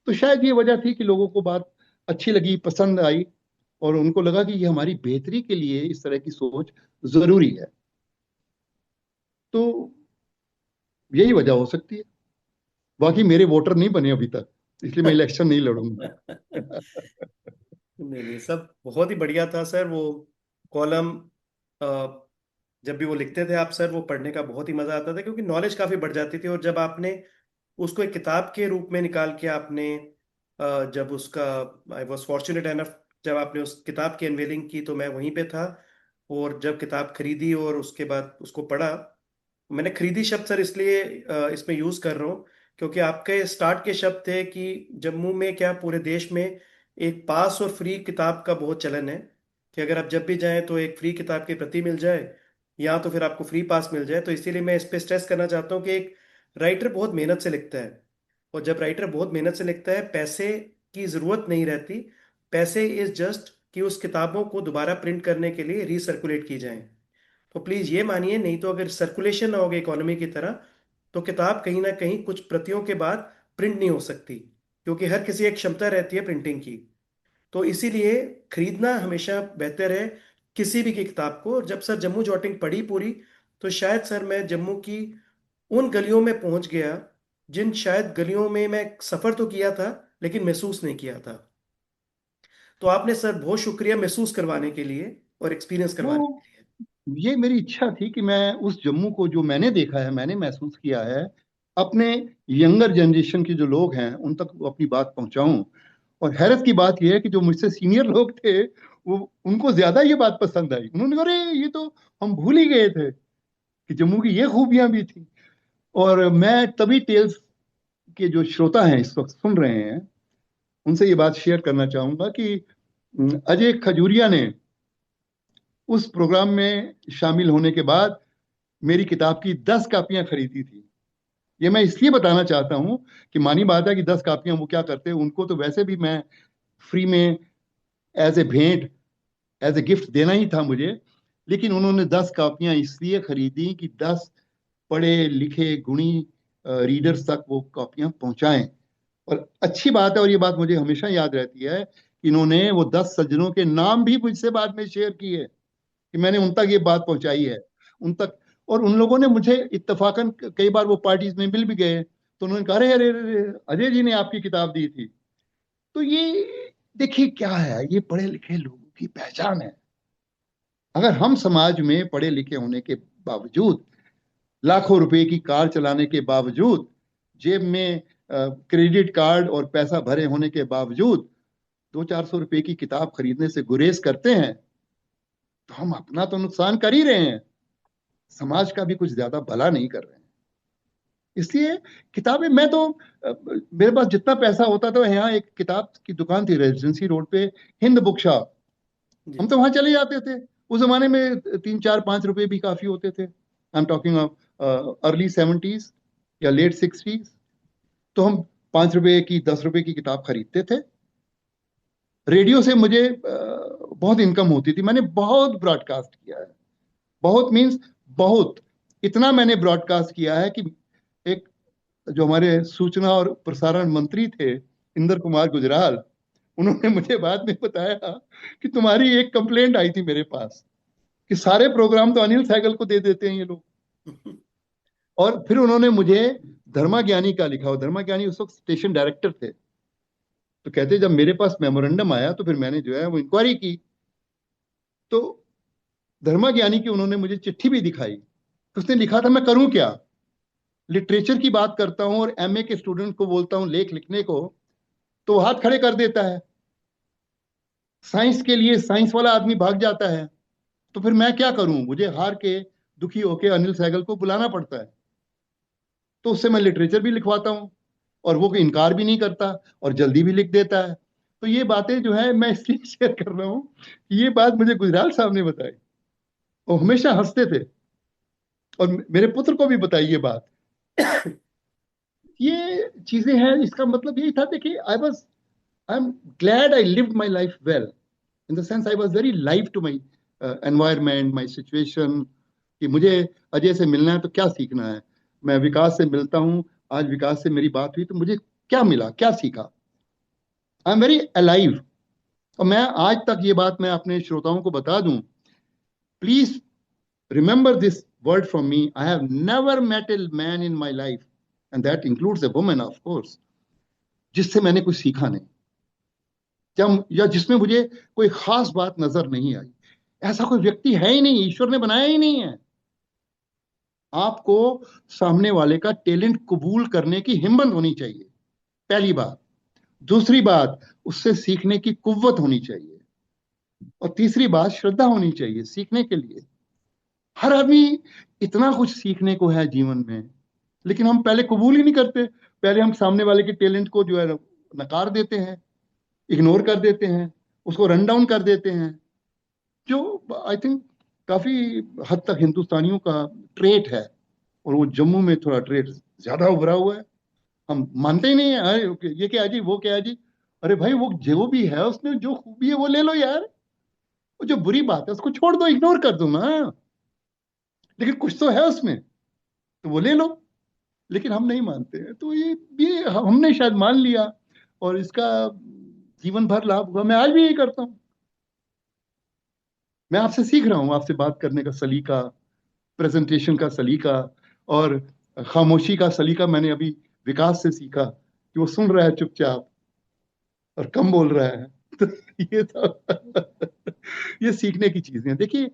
तो शायद ये वजह थी कि लोगों को बात अच्छी लगी, पसंद आई, और उनको लगा कि ये हमारी बेहतरी के लिए इस तरह की सोच जरूरी है। तो यही वजह हो सकती है। बाकी मेरे वोटर नहीं बने अभी तक, इसलिए मैं इलेक्शन नहीं लड़ूंगा। नहीं नहीं, सब बहुत ही बढ़िया था सर। वो कॉलम जब भी वो लिखते थे आप सर, वो पढ़ने का बहुत ही मजा आता था, क्योंकि नॉलेज काफी बढ़ जाती थी। और जब आपने उसको एक किताब के रूप में निकाल के आपने जब उसका, आई वॉज फॉर्चुनेट एनफ, जब आपने उस किताब की अनवेलिंग की तो मैं वहीं पे था। और जब किताब खरीदी और उसके बाद उसको पढ़ा, मैंने खरीदी शब्द सर इसलिए इसमें यूज कर रहा हूँ, क्योंकि आपके स्टार्ट के शब्द थे कि जम्मू में क्या पूरे देश में एक पास और फ्री किताब का बहुत चलन है, कि अगर आप जब भी जाएं तो एक फ्री किताब की प्रति मिल जाए, या तो फिर आपको फ्री पास मिल जाए। तो इसीलिए मैं इस पे स्ट्रेस करना चाहता हूँ कि एक राइटर बहुत मेहनत से लिखता है, और जब राइटर बहुत मेहनत से लिखता है, पैसे की जरूरत नहीं रहती। पैसे इज जस्ट कि उस किताबों को दोबारा प्रिंट करने के लिए रीसर्कुलेट की जाए। तो प्लीज ये मानिए, नहीं तो अगर सर्कुलेशन ना होगा इकोनॉमी की तरह, तो किताब कहीं ना कहीं कुछ प्रतियों के बाद प्रिंट नहीं हो सकती, क्योंकि हर किसी एक क्षमता रहती है प्रिंटिंग की। तो इसीलिए खरीदना हमेशा बेहतर है किसी भी की किताब को। और जब सर जम्मू जॉटिंग पढ़ी पूरी, तो शायद सर मैं जम्मू की उन गलियों में पहुंच गया जिन शायद गलियों में मैं सफर तो किया था लेकिन महसूस नहीं किया था। तो आपने सर बहुत शुक्रिया महसूस करवाने के लिए और एक्सपीरियंस करवाने तो के लिए। ये मेरी इच्छा थी कि मैं उस जम्मू को जो मैंने देखा है, मैंने महसूस किया है, अपने यंगर जनरेशन के जो लोग हैं उन तक अपनी बात पहुंचाऊं। और हैरत की बात यह है कि जो मुझसे सीनियर लोग थे, वो, उनको ज्यादा ये बात पसंद आई। उन्होंने कहा, अरे ये तो हम भूल ही गए थे कि जम्मू की ये खूबियां भी थी। और मैं तभी टेल्स के जो श्रोता हैं इस वक्त सुन रहे हैं, उनसे ये बात शेयर करना चाहूंगा कि अजय खजूरिया ने उस प्रोग्राम में शामिल होने के बाद मेरी किताब की 10 कापियां खरीदी थी। ये मैं इसलिए बताना चाहता हूं कि मानी बात है कि 10 कापियां वो क्या करते हैं, उनको तो वैसे भी मैं फ्री में, एज ए भेंट, एज ए गिफ्ट देना ही था मुझे, लेकिन उन्होंने 10 कापियां इसलिए खरीदी कि 10 पढ़े लिखे गुणी रीडर्स तक वो कापियां पहुंचाएं। और अच्छी बात है, और ये बात मुझे हमेशा याद रहती है कि इन्होंने वो 10 सज्जनों के नाम भी मुझसे बाद में शेयर किए, कि मैंने उन तक ये बात पहुंचाई है, उन तक। और उन लोगों ने मुझे इत्तेफाकन, कई बार वो पार्टीज में मिल भी गए, तो उन्होंने कहा, अरे अरे अरे, अजय जी ने आपकी किताब दी थी। तो ये देखिए क्या है, ये पढ़े लिखे लोगों की पहचान है। अगर हम समाज में पढ़े लिखे होने के बावजूद, लाखों रुपए की कार चलाने के बावजूद, जेब में क्रेडिट कार्ड और पैसा भरे होने के बावजूद 200-400 रुपए की किताब खरीदने से गुरेज करते हैं, तो हम अपना तो नुकसान कर ही रहे हैं, समाज का भी कुछ ज्यादा भला नहीं कर रहे हैं। इसलिए किताबें, मैं तो मेरे पास जितना पैसा होता था, यहाँ एक किताब की दुकान थी रेजिडेंसी रोड पे, हिंद बुक शॉप, हम जी तो वहां चले जाते थे। उस जमाने में 3-4-5 रुपए भी काफी होते थे। I am talking of early 70s। या लेट 60s, तो हम 5 रुपए की 10 रुपए की किताब खरीदते थे। रेडियो से मुझे बहुत इनकम होती थी। मैंने बहुत ब्रॉडकास्ट किया है, बहुत मीन्स बहुत। इतना मैंने ब्रॉडकास्ट किया है कि एक जो हमारे सूचना और प्रसारण मंत्री थे, इंद्र कुमार गुजराल, उन्होंने मुझे बाद में बताया कि तुम्हारी एक कंप्लेंट आई थी मेरे पास कि सारे प्रोग्राम तो अनिल सहगल को दे देते हैं ये लोग। और फिर उन्होंने मुझे धर्मा ज्ञानी का लिखा। और धर्मा ज्ञानी उस वक्त स्टेशन डायरेक्टर थे। तो कहते जब मेरे पास मेमोरेंडम आया तो फिर मैंने जो है वो इंक्वायरी की। तो धर्मा ज्ञानी की उन्होंने मुझे चिट्ठी भी दिखाई। तो उसने लिखा था मैं करूं क्या, लिटरेचर की बात करता हूं और एमए के स्टूडेंट को बोलता हूं लेख लिखने को तो हाथ खड़े कर देता है। साइंस के लिए साइंस वाला आदमी भाग जाता है। तो फिर मैं क्या करूं, मुझे हार के दुखी होके अनिल सहगल को बुलाना पड़ता है। तो उससे मैं लिटरेचर भी लिखवाता हूँ और वो कोई इनकार भी नहीं करता और जल्दी भी लिख देता है। तो ये बातें जो है मैं इसलिए शेयर कर रहा हूँ कि ये बात मुझे गुजराल साहब ने बताई। वो हमेशा हंसते थे और मेरे पुत्र को भी बताई ये बात। ये चीजें हैं। इसका मतलब यही था कि I am glad I lived my life well, in the sense I was very live to my environment, my situation, कि मुझे अजय से मिलना है तो क्या सीखना है। मैं विकास से मिलता हूँ, आज विकास से मेरी बात हुई तो मुझे क्या मिला, क्या सीखा। I am very alive. और मैं आज तक ये बात मैं अपने श्रोताओं को बता दूं, please remember this word from me, I have never met a man in my life, and that includes a woman of course, जिससे मैंने कुछ सीखा नहीं, या जिसमें मुझे कोई खास बात नजर नहीं आई। ऐसा कोई व्यक्ति है ही नहीं, ईश्वर ने बनाया ही नहीं है। आपको सामने वाले का टैलेंट कबूल करने की हिम्मत होनी चाहिए, पहली बात। दूसरी बात, उससे सीखने की कुव्वत होनी चाहिए। और तीसरी बात, श्रद्धा होनी चाहिए सीखने के लिए। हर आदमी इतना कुछ सीखने को है जीवन में, लेकिन हम पहले कबूल ही नहीं करते। पहले हम सामने वाले के टैलेंट को जो है नकार देते हैं, इग्नोर कर देते हैं, उसको रन डाउन कर देते हैं, जो आई थिंक काफी हद तक हिंदुस्तानियों का ट्रेट है। और वो जम्मू में थोड़ा ट्रेट ज्यादा उभरा हुआ है। हम मानते ही नहीं है, अरे ये क्या है जी, वो क्या है जी। अरे भाई, वो जो भी है उसमें जो खूबी है वो ले लो यार। वो जो बुरी बात है उसको छोड़ दो, इग्नोर कर दो ना। लेकिन कुछ तो है उसमें, तो वो ले लो। लेकिन हम नहीं मानते हैं। तो ये हमने शायद मान लिया और इसका जीवन भर लाभ हुआ। मैं आज भी यही करता हूँ। मैं आपसे सीख रहा हूँ, आपसे बात करने का सलीका, प्रेजेंटेशन का सलीका और खामोशी का सलीका मैंने अभी विकास से सीखा कि वो सुन रहा है चुपचाप और कम बोल रहा है। तो ये था ये सीखने की चीजें हैं। देखिए,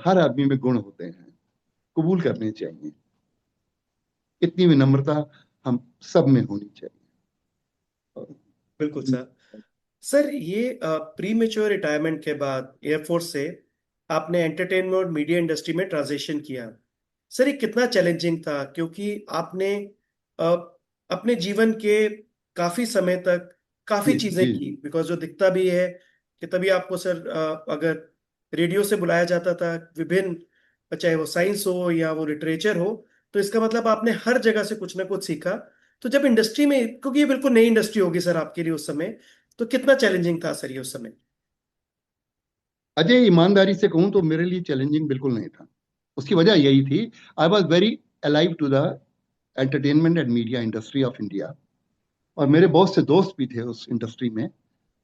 हर आदमी में गुण होते हैं, कबूल करने चाहिए। इतनी विनम्रता हम सब में होनी चाहिए। बिल्कुल सर। सर, ये प्री मेच्योर रिटायरमेंट के बाद एयरफोर्स से आपने एंटरटेनमेंट और मीडिया इंडस्ट्री में ट्रांजिशन किया। सर, ये कितना चैलेंजिंग था, क्योंकि आपने अ, अपने जीवन के काफी समय तक काफी जी चीजें जी। की। बिकॉज जो दिखता भी है कि तभी आपको सर, अगर रेडियो से बुलाया जाता था विभिन्न, चाहे वो साइंस हो या वो लिटरेचर हो, तो इसका मतलब आपने हर जगह से कुछ ना कुछ सीखा। तो जब इंडस्ट्री में, क्योंकि ये बिल्कुल नई इंडस्ट्री होगी सर आपके लिए उस समय, तो कितना चैलेंजिंग था सर ये उस समय? अजय, ईमानदारी से कहूं तो मेरे लिए चैलेंजिंग बिल्कुल नहीं था। उसकी वजह यही थी, I was very alive to the entertainment and media industry of India. और मेरे बहुत से दोस्त भी थे उस इंडस्ट्री में।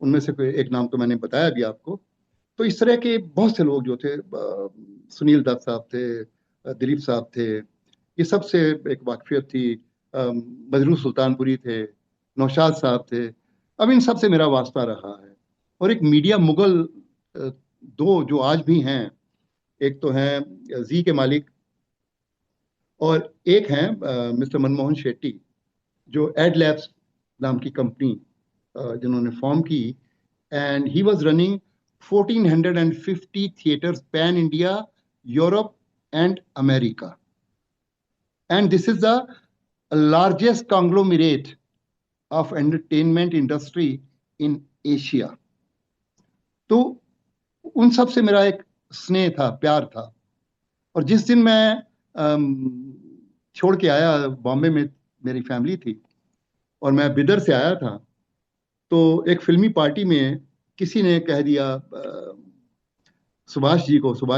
उनमें से कोई एक नाम तो मैंने बताया भी आपको। तो इस तरह के बहुत से लोग जो थे, सुनील दत्त साहब थे, दिलीप साहब थे, ये सब से एक वाकफियत थी। बदरू सुल्तानपुरी थे, नौशाद साहब थे। अब इन सब से मेरा वास्ता रहा है। और एक मीडिया मुगल, दो जो आज भी हैं, एक तो हैं जी के मालिक और एक हैं मिस्टर मनमोहन शेट्टी, जो एड लैब्स नाम की कंपनी जिन्होंने फॉर्म की। And he was running 1450 theatres pan India, Europe and America. And this is the largest conglomerate of entertainment industry in Asia. तो उन सब से मेरा एक स्नेह था, प्यार था। और जिस दिन मैं छोड़ के आया, बॉम्बे में मेरी फैमिली थी और मैं बिदर से आया था। तो एक फिल्मी पार्टी में किसी ने कह दिया सुभाष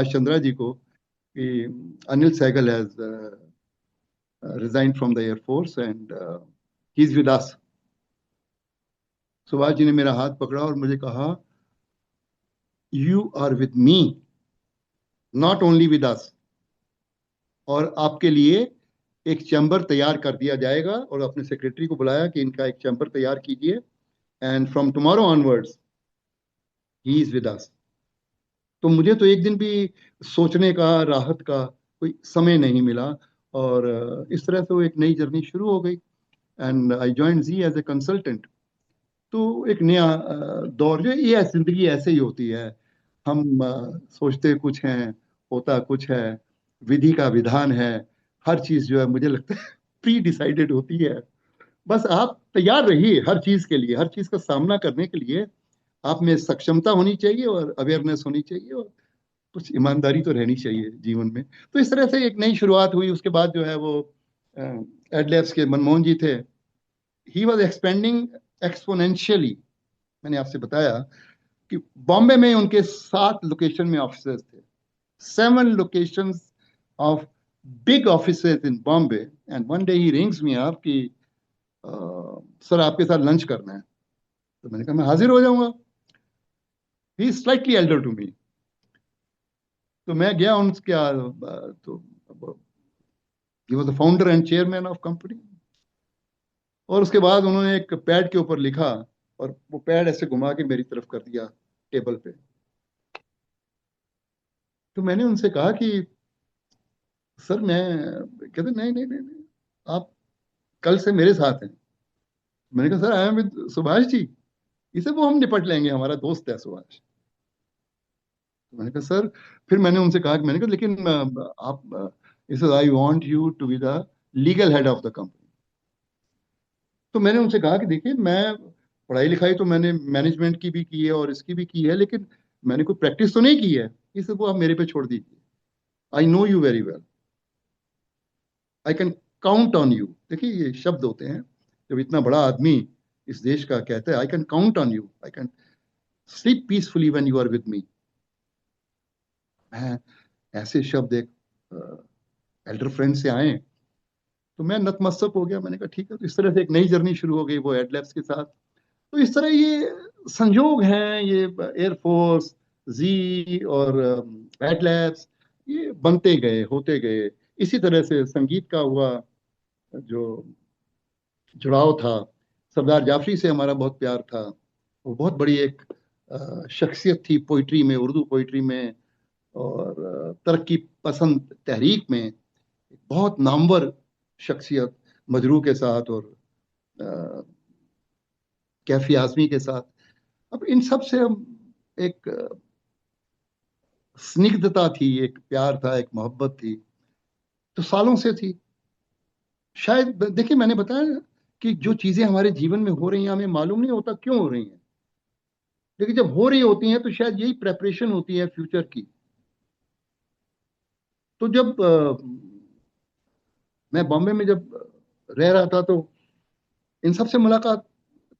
चंद्रा जी को कि Anil Sehgal has resign from the air force and he is with us. Subhash ji ने मेरा हाथ पकड़ा और मुझे कहा, you are with me, not only with us, और आपके लिए एक चैम्बर तैयार कर दिया जाएगा। और अपने सेक्रेटरी को बुलाया कि इनका एक चैम्बर तैयार कीजिए, and from tomorrow onwards he is with अस। तो मुझे तो एक दिन भी सोचने का, राहत का कोई समय नहीं मिला, और इस तरह से वो एक नई जर्नी शुरू हो गई and I joined Zee as a consultant. तो एक नया दौर, जो ये जिंदगी ऐसे ही होती है। हम सोचते कुछ हैं, होता कुछ है, विधि का विधान है। हर चीज जो है मुझे लगता है प्री डिसाइडेड होती है। बस आप तैयार रहिए हर चीज के लिए, हर चीज का सामना करने के लिए आप में सक्षमता होनी चाहिए और अवेयरनेस होनी चाहिए, और कुछ ईमानदारी तो रहनी चाहिए जीवन में। तो इस तरह से एक नई शुरुआत हुई। उसके बाद जो है वो एडलैब्स के मनमोहन जी थे, ही वॉज एक्सपेंडिंग एक्सपोनेंशियली। मैंने आपसे बताया कि बॉम्बे में उनके 7 लोकेशन में ऑफिसेज थे, 7 locations of big offices in Bombay. And one day he rings me up कि सर आपके साथ लंच करना है। तो मैंने कहा मैं हाजिर हो जाऊंगा। He is slightly elder to me. तो मैं गया उनके तो he was the founder and chairman of company. और उसके बाद उन्होंने एक पैड के ऊपर लिखा और वो पैड ऐसे घुमा के मेरी तरफ कर दिया टेबल पे। तो मैंने उनसे कहा कि सर मैं, कहते नहीं नहीं नहीं नहीं, आप कल से मेरे साथ हैं। मैंने कहा sir I am with Subhash ji, इसे वो हम निपट लेंगे, हमारा दोस्त है सुभाष। तो मैंने कहा सर, फिर मैंने उनसे कहा कि मैंने कहा लेकिन आप, इसे I want you to be the legal head of the company. तो मैंने उनसे कहा कि देखिए, मैं पढ़ाई लिखाई तो मैंने मैनेजमेंट की भी की है और इसकी भी की है, लेकिन मैंने कोई प्रैक्टिस तो नहीं की है, इस वो आप मेरे पे छोड़ दीजिए। I know you very well, I can count on you. देखिए ये शब्द होते हैं जब इतना बड़ा आदमी इस देश का कहता है, I can count on you, I can sleep peacefully when you are with me. मैं ऐसे शब्द एक एल्डर फ्रेंड से आए तो मैं नतमस्तक हो गया। मैंने कहा ठीक है। तो इस तरह से एक नई जर्नी शुरू हो गई वो एडलैब्स के साथ। तो इस तरह ये संयोग हैं, ये एयरफोर्स, जी और एडलैब्स, ये बनते गए, होते गए। इसी तरह से संगीत का हुआ जो जुड़ाव था, सरदार जाफरी से हमारा बहुत प्यार था। वो बहुत बड़ी एक शख्सियत थी पोइट्री में, उर्दू पोइट्री में, और तरक्की पसंद तहरीक में बहुत नामवर शख्सियत, मजरू के साथ और कैफी आजमी के साथ। अब इन सब से हम एक स्निग्धता थी, एक प्यार था, एक मोहब्बत थी, तो सालों से थी। शायद देखिए मैंने बताया कि जो चीजें हमारे जीवन में हो रही हैं हमें मालूम नहीं होता क्यों हो रही हैं, लेकिन जब हो रही होती हैं तो शायद यही प्रेपरेशन होती है फ्यूचर की। तो जब मैं बॉम्बे में जब रह रहा था तो इन सबसे मुलाकात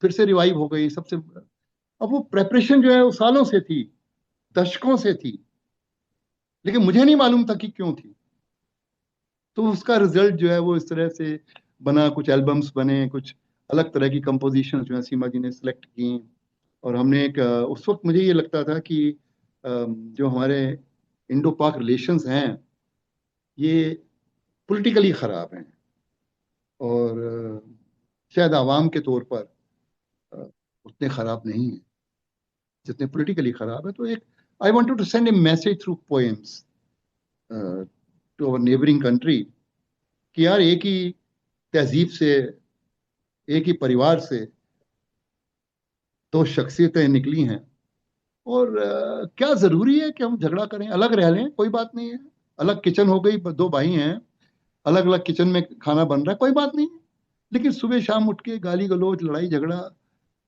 फिर से रिवाइव हो गई सबसे। अब वो प्रेपरेशन जो है वो सालों से थी, दशकों से थी, लेकिन मुझे नहीं मालूम था कि क्यों थी। तो उसका रिजल्ट जो है वो इस तरह से बना, कुछ एल्बम्स बने, कुछ अलग तरह की कंपोजिशन जो है सीमा जी ने सिलेक्ट की। और हमने एक उस वक्त मुझे ये लगता था कि जो हमारे इंडो पाक रिलेशंस हैं ये पॉलिटिकली ख़राब हैं, और शायद आवाम के तौर पर उतने ख़राब नहीं है जितने पॉलिटिकली ख़राब है। तो एक I wanted to send a message through poems to our neighbouring country कि यार एक ही तहजीब से, एक ही परिवार से 2 शख्सियतें निकली हैं, और क्या ज़रूरी है कि हम झगड़ा करें, अलग रह लें, कोई बात नहीं है। अलग किचन हो गई, 2 भाई हैं, अलग अलग किचन में खाना बन रहा है, कोई बात नहीं। लेकिन सुबह शाम उठ के गाली गलौज, लड़ाई झगड़ा,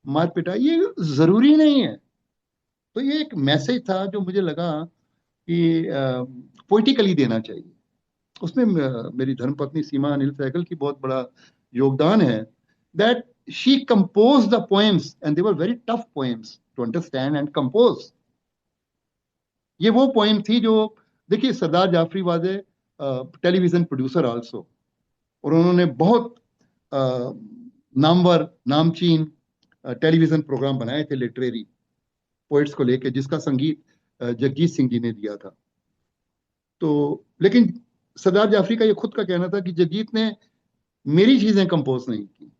मार पिटाई, ये ज़रूरी नहीं है। तो ये एक मैसेज था जो मुझे लगा कि पोइटिकली देना चाहिए। उसमें मेरी धर्मपत्नी सीमा अनिल सहगल की बहुत बड़ा योगदान है, that she compose the poems and they were very tough poems to understand and compose. ये वो पोएम थी जो, देखिए Sardar Jafri was a television producer also, और उन्होंने बहुत नामवर नामचीन टेलीविजन प्रोग्राम बनाए थे लिटरेरी पोइट्स को लेके, जिसका संगीत जगजीत सिंह जी ने दिया था। तो लेकिन सरदार जाफरी का ये खुद का कहना था कि जगजीत ने मेरी चीजें कंपोज नहीं की।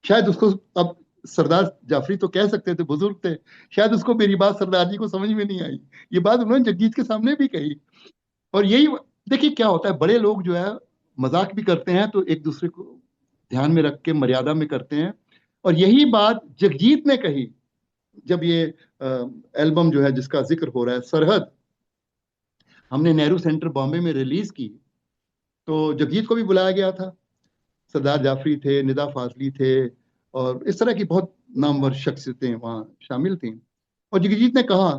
शायद उसको, अब सरदार जाफरी तो कह सकते थे, बुजुर्ग थे, शायद उसको मेरी बात सरदार जी को समझ में नहीं आई। ये बात उन्होंने जगजीत के सामने भी कही। और यही देखिए क्या होता है, बड़े लोग जो है मजाक भी करते हैं तो एक दूसरे को ध्यान में रख के मर्यादा में करते हैं। और यही बात जगजीत ने कही जब ये एल्बम जो है जिसका जिक्र हो रहा है, सरहद, हमने नेहरू सेंटर बॉम्बे में रिलीज की, तो जगजीत को भी बुलाया गया था। सरदार जाफरी थे, निदा फाजली थे, और इस तरह की बहुत नामवर शख्सियतें वहाँ शामिल थी। और जगजीत ने कहा,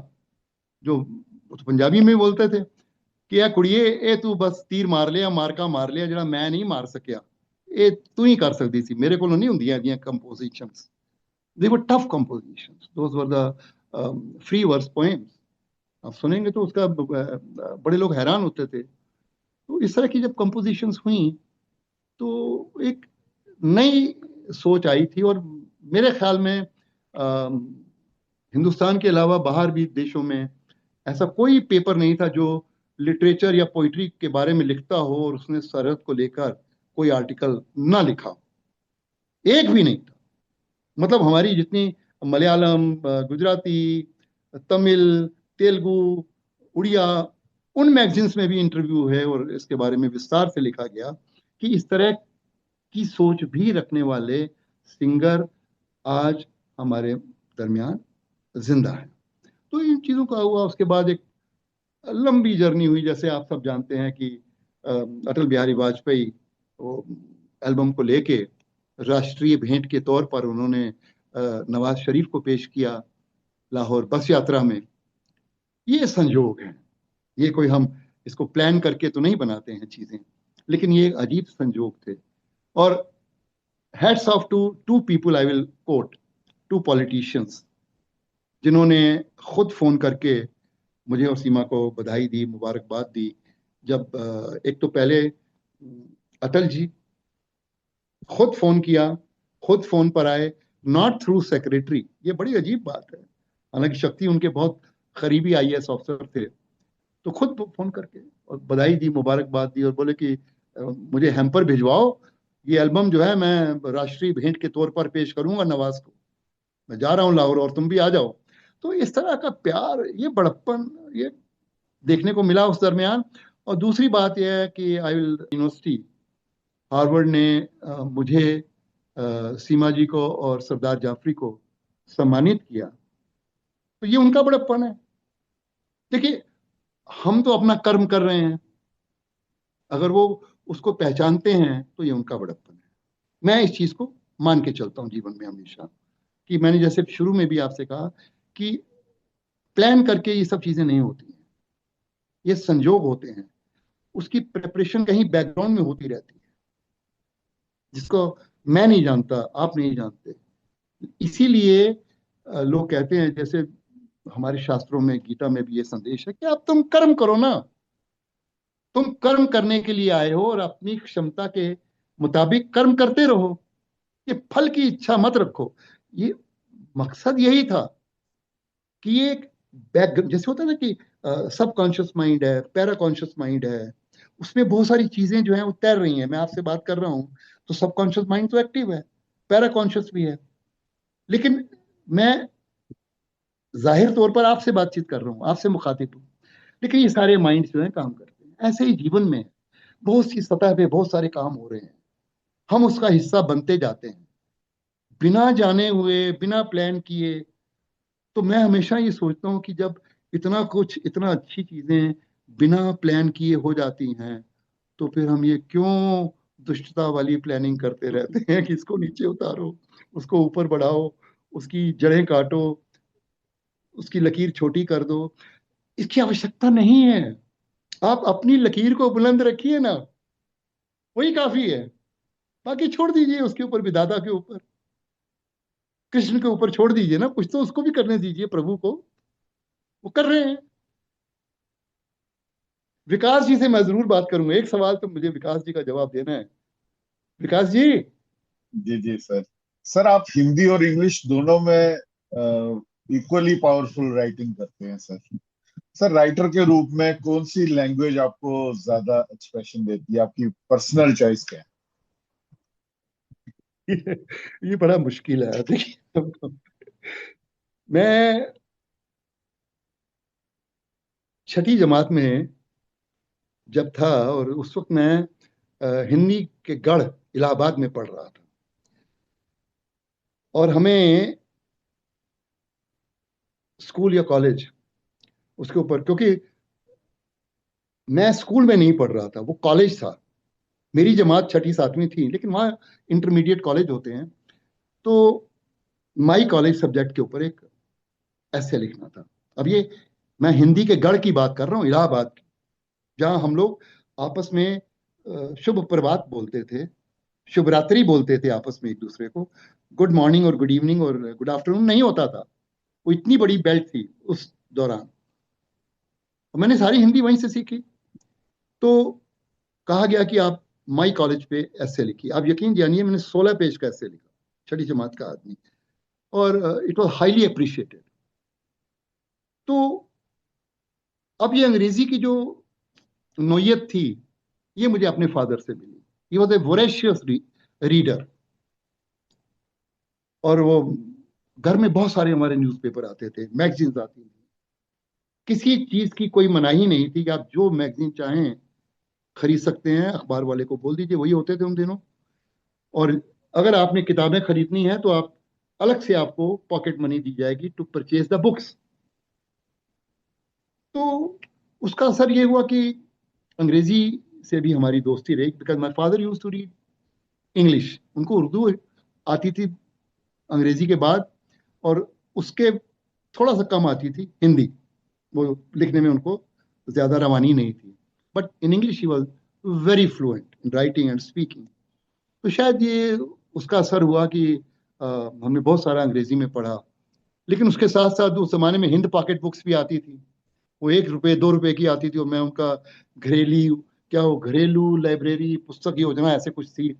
जो वो तो पंजाबी में बोलते थे, कि या कुड़िए ए तू बस तीर मार लिया, मारका मार लिया, जरा मैं नहीं मार सकिया, ਇਹ ਤੂੰ ਹੀ ਕਰ ਸਕਦੀ ਸੀ, ਮੇਰੇ ਕੋਲੋਂ ਨਹੀਂ ਹੁੰਦੀਆਂ ਇਹਦੀਆਂ compositions. They were tough compositions, those were the free verse poems. आप सुनेंगे तो उसका बड़े लोग हैरान होते थे। तो इस तरह की जब कंपोजिशंस हुई तो एक नई सोच आई थी। और मेरे ख्याल में हिंदुस्तान के अलावा बाहर भी देशों में ऐसा कोई पेपर नहीं था जो लिटरेचर या पोइट्री के बारे में लिखता हो और उसने सरहद को लेकर कोई आर्टिकल ना लिखा, एक भी नहीं था। मतलब हमारी जितनी मलयालम, गुजराती, तमिल, तेलुगु, उड़िया, उन मैगजीन्स में भी इंटरव्यू है और इसके बारे में विस्तार से लिखा गया कि इस तरह की सोच भी रखने वाले सिंगर आज हमारे दरमियान जिंदा है। तो इन चीज़ों का हुआ। उसके बाद एक लंबी जर्नी हुई, जैसे आप सब जानते हैं कि अटल बिहारी वाजपेयी वो एल्बम को लेके राष्ट्रीय भेंट के तौर पर उन्होंने नवाज शरीफ को पेश किया लाहौर बस यात्रा में। ये संयोग है, ये कोई हम इसको प्लान करके तो नहीं बनाते हैं चीजें, लेकिन ये अजीब संयोग थे। और hats off to two people, I will quote two politicians, जिन्होंने खुद फोन करके मुझे और सीमा को बधाई दी, मुबारकबाद दी। जब एक तो पहले अटल जी खुद फोन किया, खुद फोन पर आए, नॉट थ्रू सेक्रेटरी। ये बड़ी अजीब बात है, हालांकि शक्ति उनके बहुत करीबी आईएएस ऑफिसर थे, तो खुद फोन करके और बधाई दी, मुबारकबाद दी, और बोले कि मुझे हैम्पर भिजवाओ, ये एल्बम जो है मैं राष्ट्रीय भेंट के तौर पर पेश करूंगा नवाज को, मैं जा रहा हूँ लाहौर और तुम भी आ जाओ। तो इस तरह का प्यार, ये बड़प्पन, ये देखने को मिला उस दरमियान। और दूसरी बात यह है कि आई विल यूनिवर्सिटी हार्वर्ड ने मुझे, सीमा जी को और सरदार जाफरी को सम्मानित किया, तो ये उनका बड़प्पन है। देखिए हम तो अपना कर्म कर रहे हैं, अगर वो उसको पहचानते हैं तो ये उनका बड़प्पन है। मैं इस चीज को मान के चलता हूँ जीवन में हमेशा, कि मैंने जैसे शुरू में भी आपसे कहा कि प्लान करके ये सब चीजें नहीं होती हैं, ये संजोग होते हैं, उसकी प्रिपरेशन कहीं बैकग्राउंड में होती रहती है, जिसको मैं नहीं जानता, आप नहीं जानते। इसीलिए लोग कहते हैं, जैसे हमारे शास्त्रों में, गीता में भी ये संदेश है कि आप तुम कर्म करो ना, तुम कर्म करने के लिए आए हो और अपनी क्षमता के मुताबिक कर्म करते रहो, ये फल की इच्छा मत रखो। ये मकसद यही था कि ये एक बैक, जैसे होता है ना कि सबकॉन्शियस माइंड है, पैराकॉन्शियस माइंड है, उसमें बहुत सारी चीजें जो हैं वो तैर रही हैं। मैं आपसे बात कर रहा हूँ तो सबकॉन्शियस माइंड तो एक्टिव है, पैराकॉन्शियस भी है, लेकिन मैं जाहिर तौर पर आपसे बातचीत कर रहा हूँ, आपसे मुखातिब हूँ, लेकिन ये सारे माइंड जो है काम करते हैं। ऐसे ही जीवन में बहुत सी सतह पे बहुत सारे काम हो रहे हैं, हम उसका हिस्सा बनते जाते हैं बिना जाने हुए, बिना प्लान किए। तो मैं हमेशा ये सोचता हूँ कि जब इतना कुछ, इतना अच्छी चीजें बिना प्लान किए हो जाती हैं, तो फिर हम ये क्यों दुष्टता वाली प्लानिंग करते रहते हैं कि इसको नीचे उतारो, उसको ऊपर बढ़ाओ, उसकी जड़ें काटो, उसकी लकीर छोटी कर दो। इसकी आवश्यकता नहीं है। आप अपनी लकीर को बुलंद रखिए ना, वही काफी है। बाकी छोड़ दीजिए उसके ऊपर, विधाता के ऊपर, कृष्ण के ऊपर छोड़ दीजिए ना, कुछ तो उसको भी करने दीजिए, प्रभु को। वो कर रहे हैं। विकास जी से मैं जरूर बात करूंगा, एक सवाल तो मुझे विकास जी का जवाब देना है। विकास जी। जी जी सर। सर आप हिंदी और इंग्लिश दोनों में इक्वली पावरफुल राइटिंग करते हैं सर। सर राइटर के रूप में कौन सी लैंग्वेज आपको ज्यादा एक्सप्रेशन देती है, आपकी पर्सनल चॉइस क्या है? ये बड़ा मुश्किल है, देखिए। मैं छठी जमात में जब था, और उस वक्त मैं हिंदी के गढ़ इलाहाबाद में पढ़ रहा था, और हमें स्कूल या कॉलेज उसके ऊपर, क्योंकि मैं स्कूल में नहीं पढ़ रहा था, वो कॉलेज था। मेरी जमात छठी सातवीं थी, लेकिन वहाँ इंटरमीडिएट कॉलेज होते हैं। तो माई कॉलेज सब्जेक्ट के ऊपर एक ऐसे लिखना था। अब ये मैं हिंदी के गढ़ की बात कर रहा हूँ, इलाहाबाद की, जहाँ हम लोग आपस में शुभ प्रभात बोलते थे, शुभ रात्रि बोलते थे आपस में एक दूसरे को। गुड मॉर्निंग और गुड इवनिंग और गुड आफ्टरनून नहीं होता था। वो इतनी बड़ी बेल्ट थी उस दौरान। मैंने सारी हिंदी वहीं से सीखी। तो कहा गया कि आप माई कॉलेज पे ऐसे लिखिए। आप यकीन जानिए, मैंने 16 पेज का ऐसे लिखा, छठी जमात का आदमी, और इट वॉज हाईली अप्रिशिएटेड। तो अब ये अंग्रेजी की जो नोयत थी, ये मुझे अपने फादर से मिली। He was a voracious reader. और वो घर में बहुत सारे हमारे न्यूज़पेपर आते थे, मैगजीन्स आती थी। किसी चीज की कोई मनाही नहीं थी कि आप जो मैगजीन चाहें खरीद सकते हैं, अखबार वाले को बोल दीजिए, वही होते थे उन दिनों। और अगर आपने किताबें खरीदनी है तो आप अलग से, आपको पॉकेट मनी दी जाएगी टू परचेज द बुक्स। तो उसका असर ये हुआ कि अंग्रेजी से भी हमारी दोस्ती रही, because my father use to read English. उनको उर्दू आती थी अंग्रेजी के बाद, और उसके थोड़ा सा कम आती थी हिंदी। वो लिखने में उनको ज्यादा रवानी नहीं थी, but in English he was very fluent in writing and speaking. तो शायद ये उसका असर हुआ कि हमने बहुत सारा अंग्रेजी में पढ़ा। लेकिन उसके साथ साथ उस जमाने में हिंद पॉकेट बुक्स भी आती थी। वो 1 रुपए 2 रुपए की आती थी, और मैं उनका घरेलू, क्या वो घरेलू लाइब्रेरी पुस्तक योजना ऐसे कुछ थी,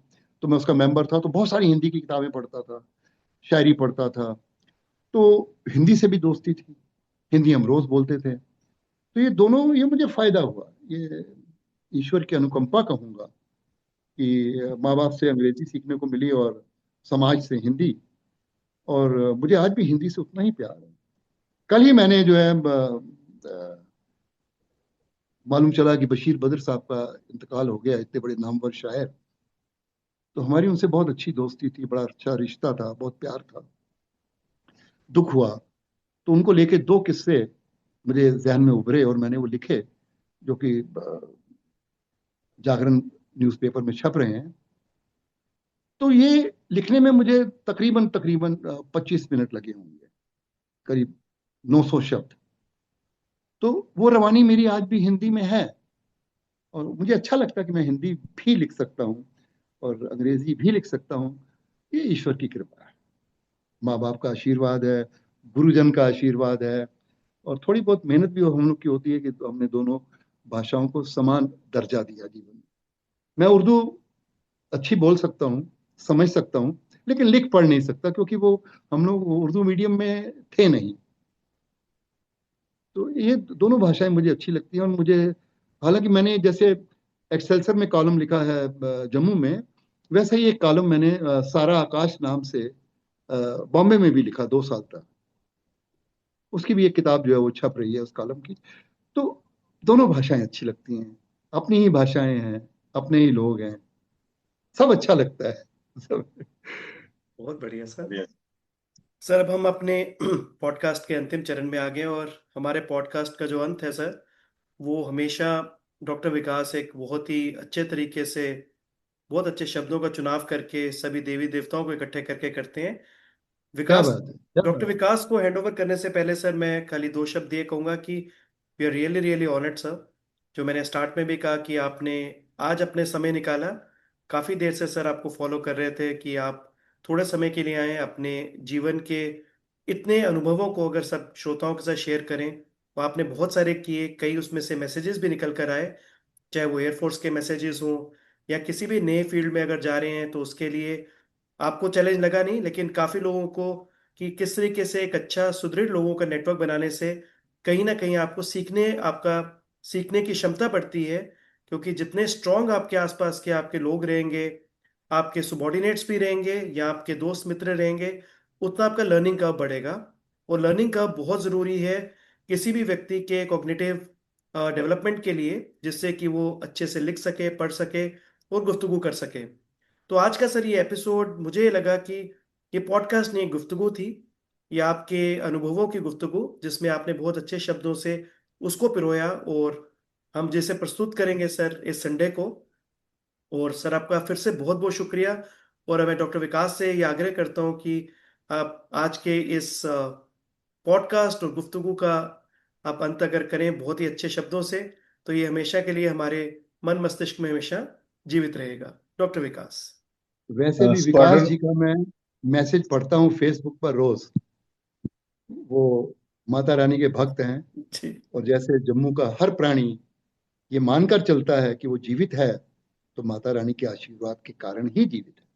तो मैं उसका मेंबर था। तो बहुत सारी हिंदी की किताबें पढ़ता था, शायरी पढ़ता था। तो हिंदी से भी दोस्ती थी, हिंदी हम रोज बोलते थे। तो ये दोनों, ये मुझे फायदा हुआ, ये ईश्वर की अनुकंपा कहूंगा, कि माँ बाप से अंग्रेजी सीखने को मिली और समाज से हिंदी। और मुझे आज भी हिंदी से उतना ही प्यार है। कल ही मैंने जो है मालूम चला कि बशीर बद्र साहब का इंतकाल हो गया, इतने बड़े नामवर शायर। तो हमारी उनसे बहुत अच्छी दोस्ती थी, बड़ा अच्छा रिश्ता था, बहुत प्यार था। दुख हुआ तो उनको लेके 2 किस्से मुझे जहन में उभरे, और मैंने वो लिखे, जो कि जागरण न्यूज़पेपर में छप रहे हैं। तो ये लिखने में मुझे तकरीबन तकरीबन 25 मिनट लगे होंगे, करीब 900 शब्द। तो वो रवानी मेरी आज भी हिंदी में है, और मुझे अच्छा लगता है कि मैं हिंदी भी लिख सकता हूँ और अंग्रेजी भी लिख सकता हूँ। ये ईश्वर की कृपा है, माँ बाप का आशीर्वाद है, गुरुजन का आशीर्वाद है, और थोड़ी बहुत मेहनत भी हम लोग की होती है कि तो हमने दोनों भाषाओं को समान दर्जा दिया जीवन में। मैं उर्दू अच्छी बोल सकता हूँ, समझ सकता हूँ, लेकिन लिख पढ़ नहीं सकता, क्योंकि वो हम लोग उर्दू मीडियम में थे नहीं। तो ये दोनों भाषाएं मुझे अच्छी लगती हैं। और मुझे, हालांकि मैंने जैसे एक्सेल्सर में कॉलम लिखा है जम्मू में, वैसे ही एक कॉलम मैंने सारा आकाश नाम से बॉम्बे में भी लिखा 2 साल तक। उसकी भी एक किताब जो है वो छप रही है उस कॉलम की। तो दोनों भाषाएं अच्छी लगती हैं, अपनी ही भाषाएं हैं, अपने ही लोग हैं, सब अच्छा लगता है। सब। बहुत बढ़िया सर। सर अब हम अपने पॉडकास्ट के अंतिम चरण में आ गए, और हमारे पॉडकास्ट का जो अंत है सर, वो हमेशा डॉक्टर विकास एक बहुत ही अच्छे तरीके से, बहुत अच्छे शब्दों का चुनाव करके सभी देवी देवताओं को इकट्ठे करके करते हैं। क्या विकास, बात है, क्या डॉक्टर बात है। विकास को हैंड ओवर करने से पहले सर मैं खाली 2 शब्द ये कहूंगा कि we are really really honoured sir जो मैंने स्टार्ट में भी कहा कि आपने आज अपने समय निकाला। काफ़ी देर से सर आपको फॉलो कर रहे थे कि आप थोड़े समय के लिए आए, अपने जीवन के इतने अनुभवों को अगर सब श्रोताओं के साथ शेयर करें। वो आपने बहुत सारे किए, कई उसमें से मैसेजेस भी निकल कर आए, चाहे वो एयरफोर्स के मैसेजेस हों या किसी भी नए फील्ड में अगर जा रहे हैं तो उसके लिए आपको चैलेंज लगा नहीं, लेकिन काफी लोगों को कि किस तरीके से एक अच्छा सुदृढ़ लोगों का नेटवर्क बनाने से कहीं ना कहीं आपको आपका सीखने की क्षमता बढ़ती है। क्योंकि जितने स्ट्रांग आपके आसपास के आपके लोग रहेंगे, आपके सुबॉर्डिनेट्स भी रहेंगे या आपके दोस्त मित्र रहेंगे, उतना आपका लर्निंग कर्व बढ़ेगा। और लर्निंग कर्व बहुत जरूरी है किसी भी व्यक्ति के कॉग्निटिव डेवलपमेंट के लिए, जिससे कि वो अच्छे से लिख सके, पढ़ सके और गुफ्तगू कर सके। तो आज का सर ये एपिसोड मुझे लगा कि ये पॉडकास्ट नहीं, गुफ्तगू थी। ये आपके अनुभवों की गुफ्तगू, जिसमें आपने बहुत अच्छे शब्दों से उसको पिरोया, और हम जैसे प्रस्तुत करेंगे सर इस संडे को। और सर आपका फिर से बहुत बहुत शुक्रिया। और मैं डॉक्टर विकास से ये आग्रह करता हूँ कि आप आज के इस पॉडकास्ट और गुफ्तगू का आप अंत अगर करें बहुत ही अच्छे शब्दों से, तो ये हमेशा के लिए हमारे मन मस्तिष्क में हमेशा जीवित रहेगा। डॉक्टर विकास वैसे भी विकास स्क्वाड्रन जी का मैं मैसेज पढ़ता हूँ फेसबुक पर रोज। वो माता रानी के भक्त हैं, जी। और जैसे जम्मू का हर प्राणी ये मानकर चलता है कि वो जीवित है, तो माता रानी के आशीर्वाद के कारण ही जीवित है,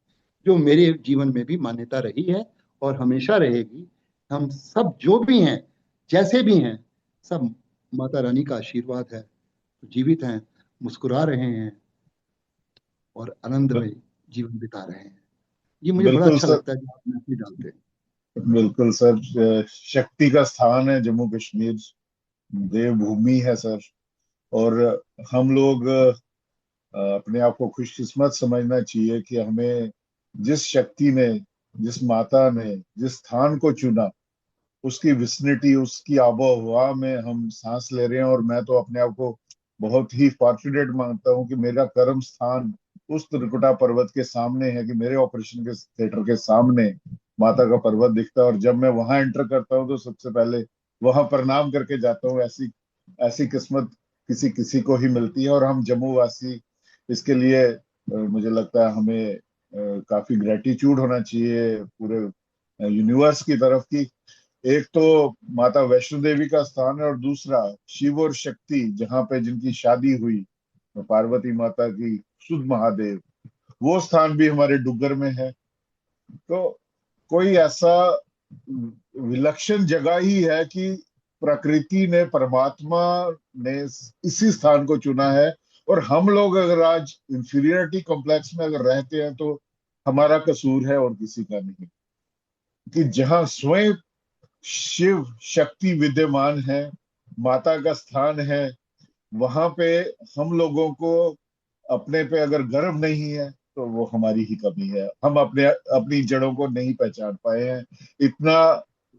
जो मेरे जीवन में भी मान्यता रही है और हमेशा रहेगी। हम सब जो भी हैं, जैसे भी हैं, सब माता रानी का आशीर्वाद है, तो जीवित हैं, मुस्कुरा रहे हैं और आनंद में जीवन बिता रहे हैं। ये मुझे बड़ा बिल्कुल अच्छा सर, लगता है जो आप मैसेज डालते हैं। बिल्कुल सर। शक्ति का स्थान है जम्मू कश्मीर, देवभूमि है सर। और हम लोग अपने आप को खुशकिस्मत समझना चाहिए कि हमें जिस शक्ति ने, जिस माता ने जिस स्थान को चुना, उसकी विसिनिटी, उसकी आबो हवा में हम सांस ले रहे हैं। और मैं तो अपने आप को बहुत ही फॉर्चुनेट मानता हूँ कि मेरा कर्म स्थान उस त्रिकुटा पर्वत के सामने है, कि मेरे ऑपरेशन के थिएटर के सामने माता का पर्वत दिखता है। और जब मैं वहां एंटर करता हूँ तो सबसे पहले वहां प्रणाम करके जाता हूँ। ऐसी ऐसी किस्मत किसी किसी को ही मिलती है। और हम जम्मू वासी इसके लिए मुझे लगता है हमें काफी ग्रेटिट्यूड होना चाहिए पूरे यूनिवर्स की तरफ की। एक तो माता वैष्णो देवी का स्थान है, और दूसरा शिव और शक्ति जहाँ पे जिनकी शादी हुई, पार्वती माता की, सुध महादेव, वो स्थान भी हमारे डुग्गर में है। तो कोई ऐसा विलक्षण जगह ही है कि प्रकृति ने, परमात्मा ने इसी स्थान को चुना है। और हम लोग अगर आज इंफीरियरिटी कॉम्प्लेक्स में अगर रहते हैं तो हमारा कसूर है और किसी का नहीं। कि जहाँ स्वयं शिव शक्ति विद्यमान है, माता का स्थान है, वहां पे हम लोगों को अपने पे अगर गर्व नहीं है तो वो हमारी ही कमी है। हम अपने अपनी जड़ों को नहीं पहचान पाए हैं। इतना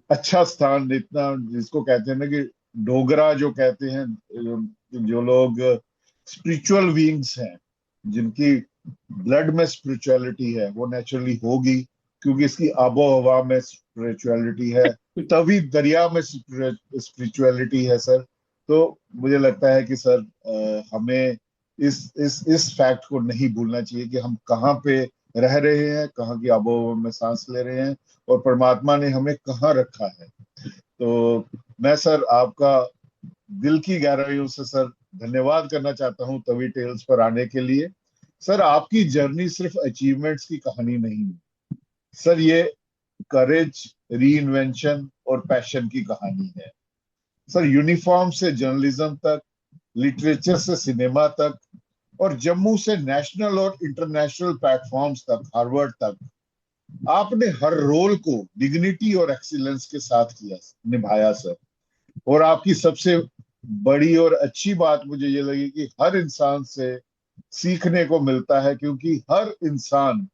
अच्छा स्थान, इतना जिसको कहते हैं ना कि डोगरा जो कहते हैं, जो लोग स्पिरिचुअल बीइंग्स हैं, जिनकी ब्लड में स्पिरिचुअलिटी है, वो नेचुरली होगी, क्योंकि इसकी आबो हवा में स्पिरिचुअलिटी है, तभी दरिया में स्पिरिचुअलिटी है सर। तो मुझे लगता है कि सर हमें इस फैक्ट को नहीं भूलना चाहिए कि हम कहाँ पे रह रहे हैं, कहाँ की आबो हवा में सांस ले रहे हैं, और परमात्मा ने हमें कहाँ रखा है। तो मैं सर आपका दिल की गहराइयों से सर धन्यवाद करना चाहता हूँ तवी टेल्स पर आने के लिए। सर आपकी जर्नी सिर्फ अचीवमेंट्स की कहानी नहीं है सर, ये करेज, री इन्वेंशन और पैशन की कहानी है सर। यूनिफॉर्म से जर्नलिज्म तक, लिटरेचर से सिनेमा तक, और जम्मू से नेशनल और इंटरनेशनल प्लेटफॉर्म्स तक, हार्वर्ड तक, आपने हर रोल को डिग्निटी और एक्सीलेंस के साथ किया, निभाया सर। और आपकी सबसे बड़ी और अच्छी बात मुझे ये लगी कि हर इंसान से सीखने को मिलता है, क्योंकि हर इंसान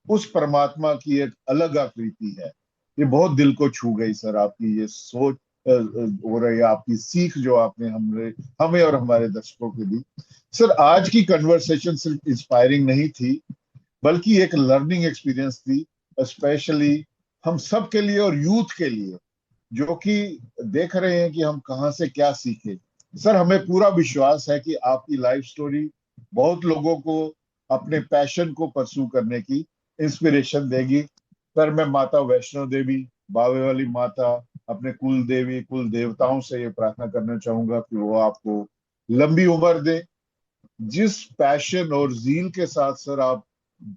उस परमात्मा की एक अलग आकृति है। ये बहुत दिल को छू गई सर आपकी ये सोच हो रही है, आपकी सीख जो आपने हमें और हमारे दर्शकों के दी। सर आज की कन्वर्सेशन सिर्फ इंस्पायरिंग नहीं थी, बल्कि एक लर्निंग एक्सपीरियंस थी, स्पेशली हम सब के लिए और यूथ के लिए, जो कि देख रहे हैं कि हम कहाँ से क्या सीखें। सर हमें पूरा विश्वास है कि आपकी लाइफ स्टोरी बहुत लोगों को अपने पैशन को परस्यू करने की इंस्पिरेशन देगी। सर मैं माता वैष्णो देवी, बावे वाली माता, अपने कुल देवी कुल देवताओं से ये प्रार्थना करना चाहूंगा कि वो आपको लंबी उम्र दे। जिस पैशन और जील के साथ सर आप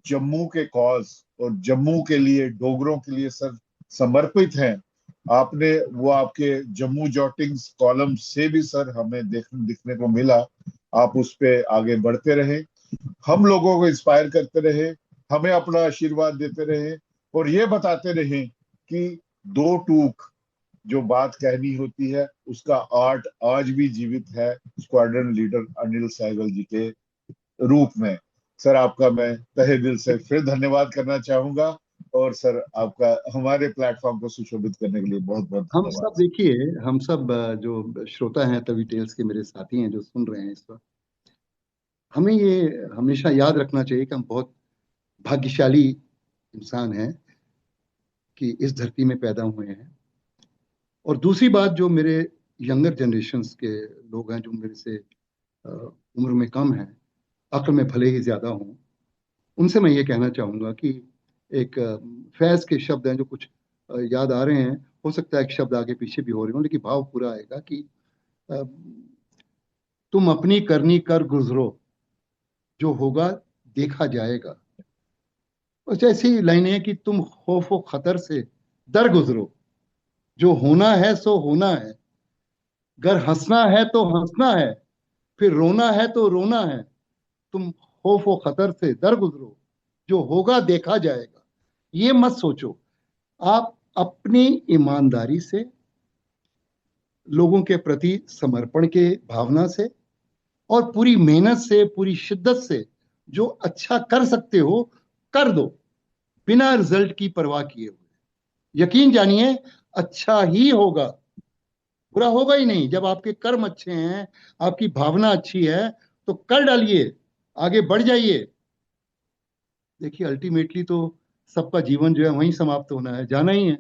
जम्मू के कॉज और जम्मू के लिए, डोगरों के लिए सर समर्पित हैं, आपने वो आपके जम्मू जॉटिंग्स कॉलम से भी सर हमें दिखने को मिला। आप उस पे आगे बढ़ते रहे, हम लोगों को इंस्पायर करते रहे, हमें अपना आशीर्वाद देते रहे और ये बताते रहे कि दो टूक जो बात कहनी होती है उसका आर्ट आज भी जीवित है स्क्वाड्रन लीडर अनिल सहगल जी के रूप में। सर आपका मैं तहे दिल से फिर धन्यवाद करना चाहूंगा और सर आपका हमारे प्लेटफॉर्म को सुशोभित करने के लिए बहुत बहुत हम सब धन्यवाद। देखिए, हम सब जो श्रोता हैं, तवी टेल्स के मेरे साथी हैं जो सुन रहे हैं इस वक्त, हमें ये हमेशा याद रखना चाहिए कि हम बहुत भाग्यशाली इंसान हैं कि इस धरती में पैदा हुए हैं। और दूसरी बात, जो मेरे यंगर जनरेशन्स के लोग हैं जो मेरे से उम्र में कम हैं, अक्ल में भले ही ज्यादा हों, उनसे मैं ये कहना चाहूंगा कि एक फैज के शब्द हैं जो कुछ याद आ रहे हैं, हो सकता है एक शब्द आगे पीछे भी हो रहे हो, लेकिन भाव पूरा आएगा कि अ, तुम अपनी करनी कर गुजरो, जो होगा देखा जाएगा। बस ऐसी लाइनें हैं कि तुम खौफ व खतर से दर गुजरो, जो होना है सो होना है, अगर हंसना है तो हंसना है, फिर रोना है तो रोना है, तुम खौफ व खतर से दर गुजरो, जो होगा देखा जाएगा। ये मत सोचो, आप अपनी ईमानदारी से, लोगों के प्रति समर्पण के भावना से और पूरी मेहनत से, पूरी शिद्दत से जो अच्छा कर सकते हो कर दो, बिना रिजल्ट की परवाह किए हुए। यकीन जानिए अच्छा ही होगा, बुरा होगा ही नहीं। जब आपके कर्म अच्छे हैं, आपकी भावना अच्छी है, तो कर डालिए, आगे बढ़ जाइए। देखिए अल्टीमेटली तो सबका जीवन जो है वहीं समाप्त होना है, जाना ही है।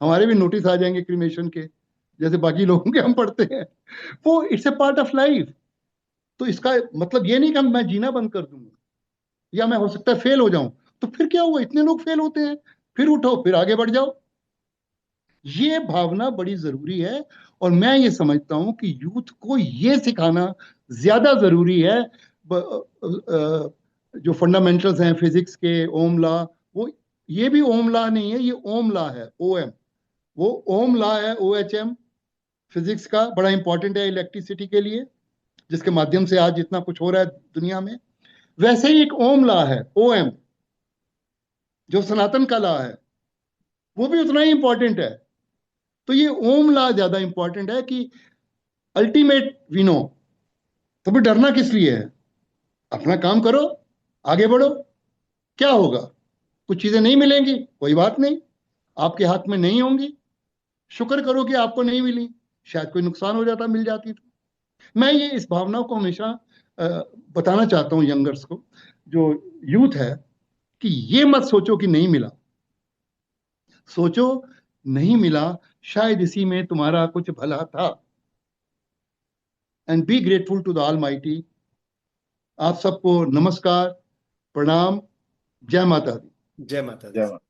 हमारे भी नोटिस आ जाएंगे क्रिमेशन के, जैसे बाकी लोगों के हम पढ़ते हैं। वो it's a part of life. तो इसका मतलब ये नहीं कि मैं जीना बंद कर दूंगा या मैं हो सकता है फेल हो जाऊं। तो फिर क्या हुआ, इतने लोग फेल होते हैं, फिर उठो, फिर आगे बढ़ जाओ। ये भावना बड़ी जरूरी है। और मैं ये समझता हूं कि यूथ को ये सिखाना ज्यादा जरूरी है। जो फंडामेंटल्स हैं फिजिक्स के, ओम लॉ, वो ये भी ओम लॉ नहीं है, ये ओम लॉ है, OM। वो ओम लॉ है, OHM फिजिक्स का, बड़ा इंपॉर्टेंट है इलेक्ट्रिसिटी के लिए, जिसके माध्यम से आज इतना कुछ हो रहा है दुनिया में। वैसे ही एक ओम लॉ है, OM, जो सनातन का लॉ है, वो भी उतना ही इंपॉर्टेंट है। तो ये ओम लॉ ज्यादा इंपॉर्टेंट है कि अल्टीमेट वी नो। तो भी डरना किस लिए है, अपना काम करो, आगे बढ़ो। क्या होगा, कुछ चीजें नहीं मिलेंगी, कोई बात नहीं, आपके हाथ में नहीं होंगी, शुक्र करो कि आपको नहीं मिली, शायद कोई नुकसान हो जाता, मिल जाती तो। मैं ये इस भावना को हमेशा बताना चाहता हूँ यंगर्स को, जो यूथ है, कि ये मत सोचो कि नहीं मिला। सोचो नहीं मिला, शायद इसी में तुम्हारा कुछ भला था। And be grateful to the almighty. आप सबको नमस्कार, प्रणाम, जय माता दी। जय माता दी। जय माता।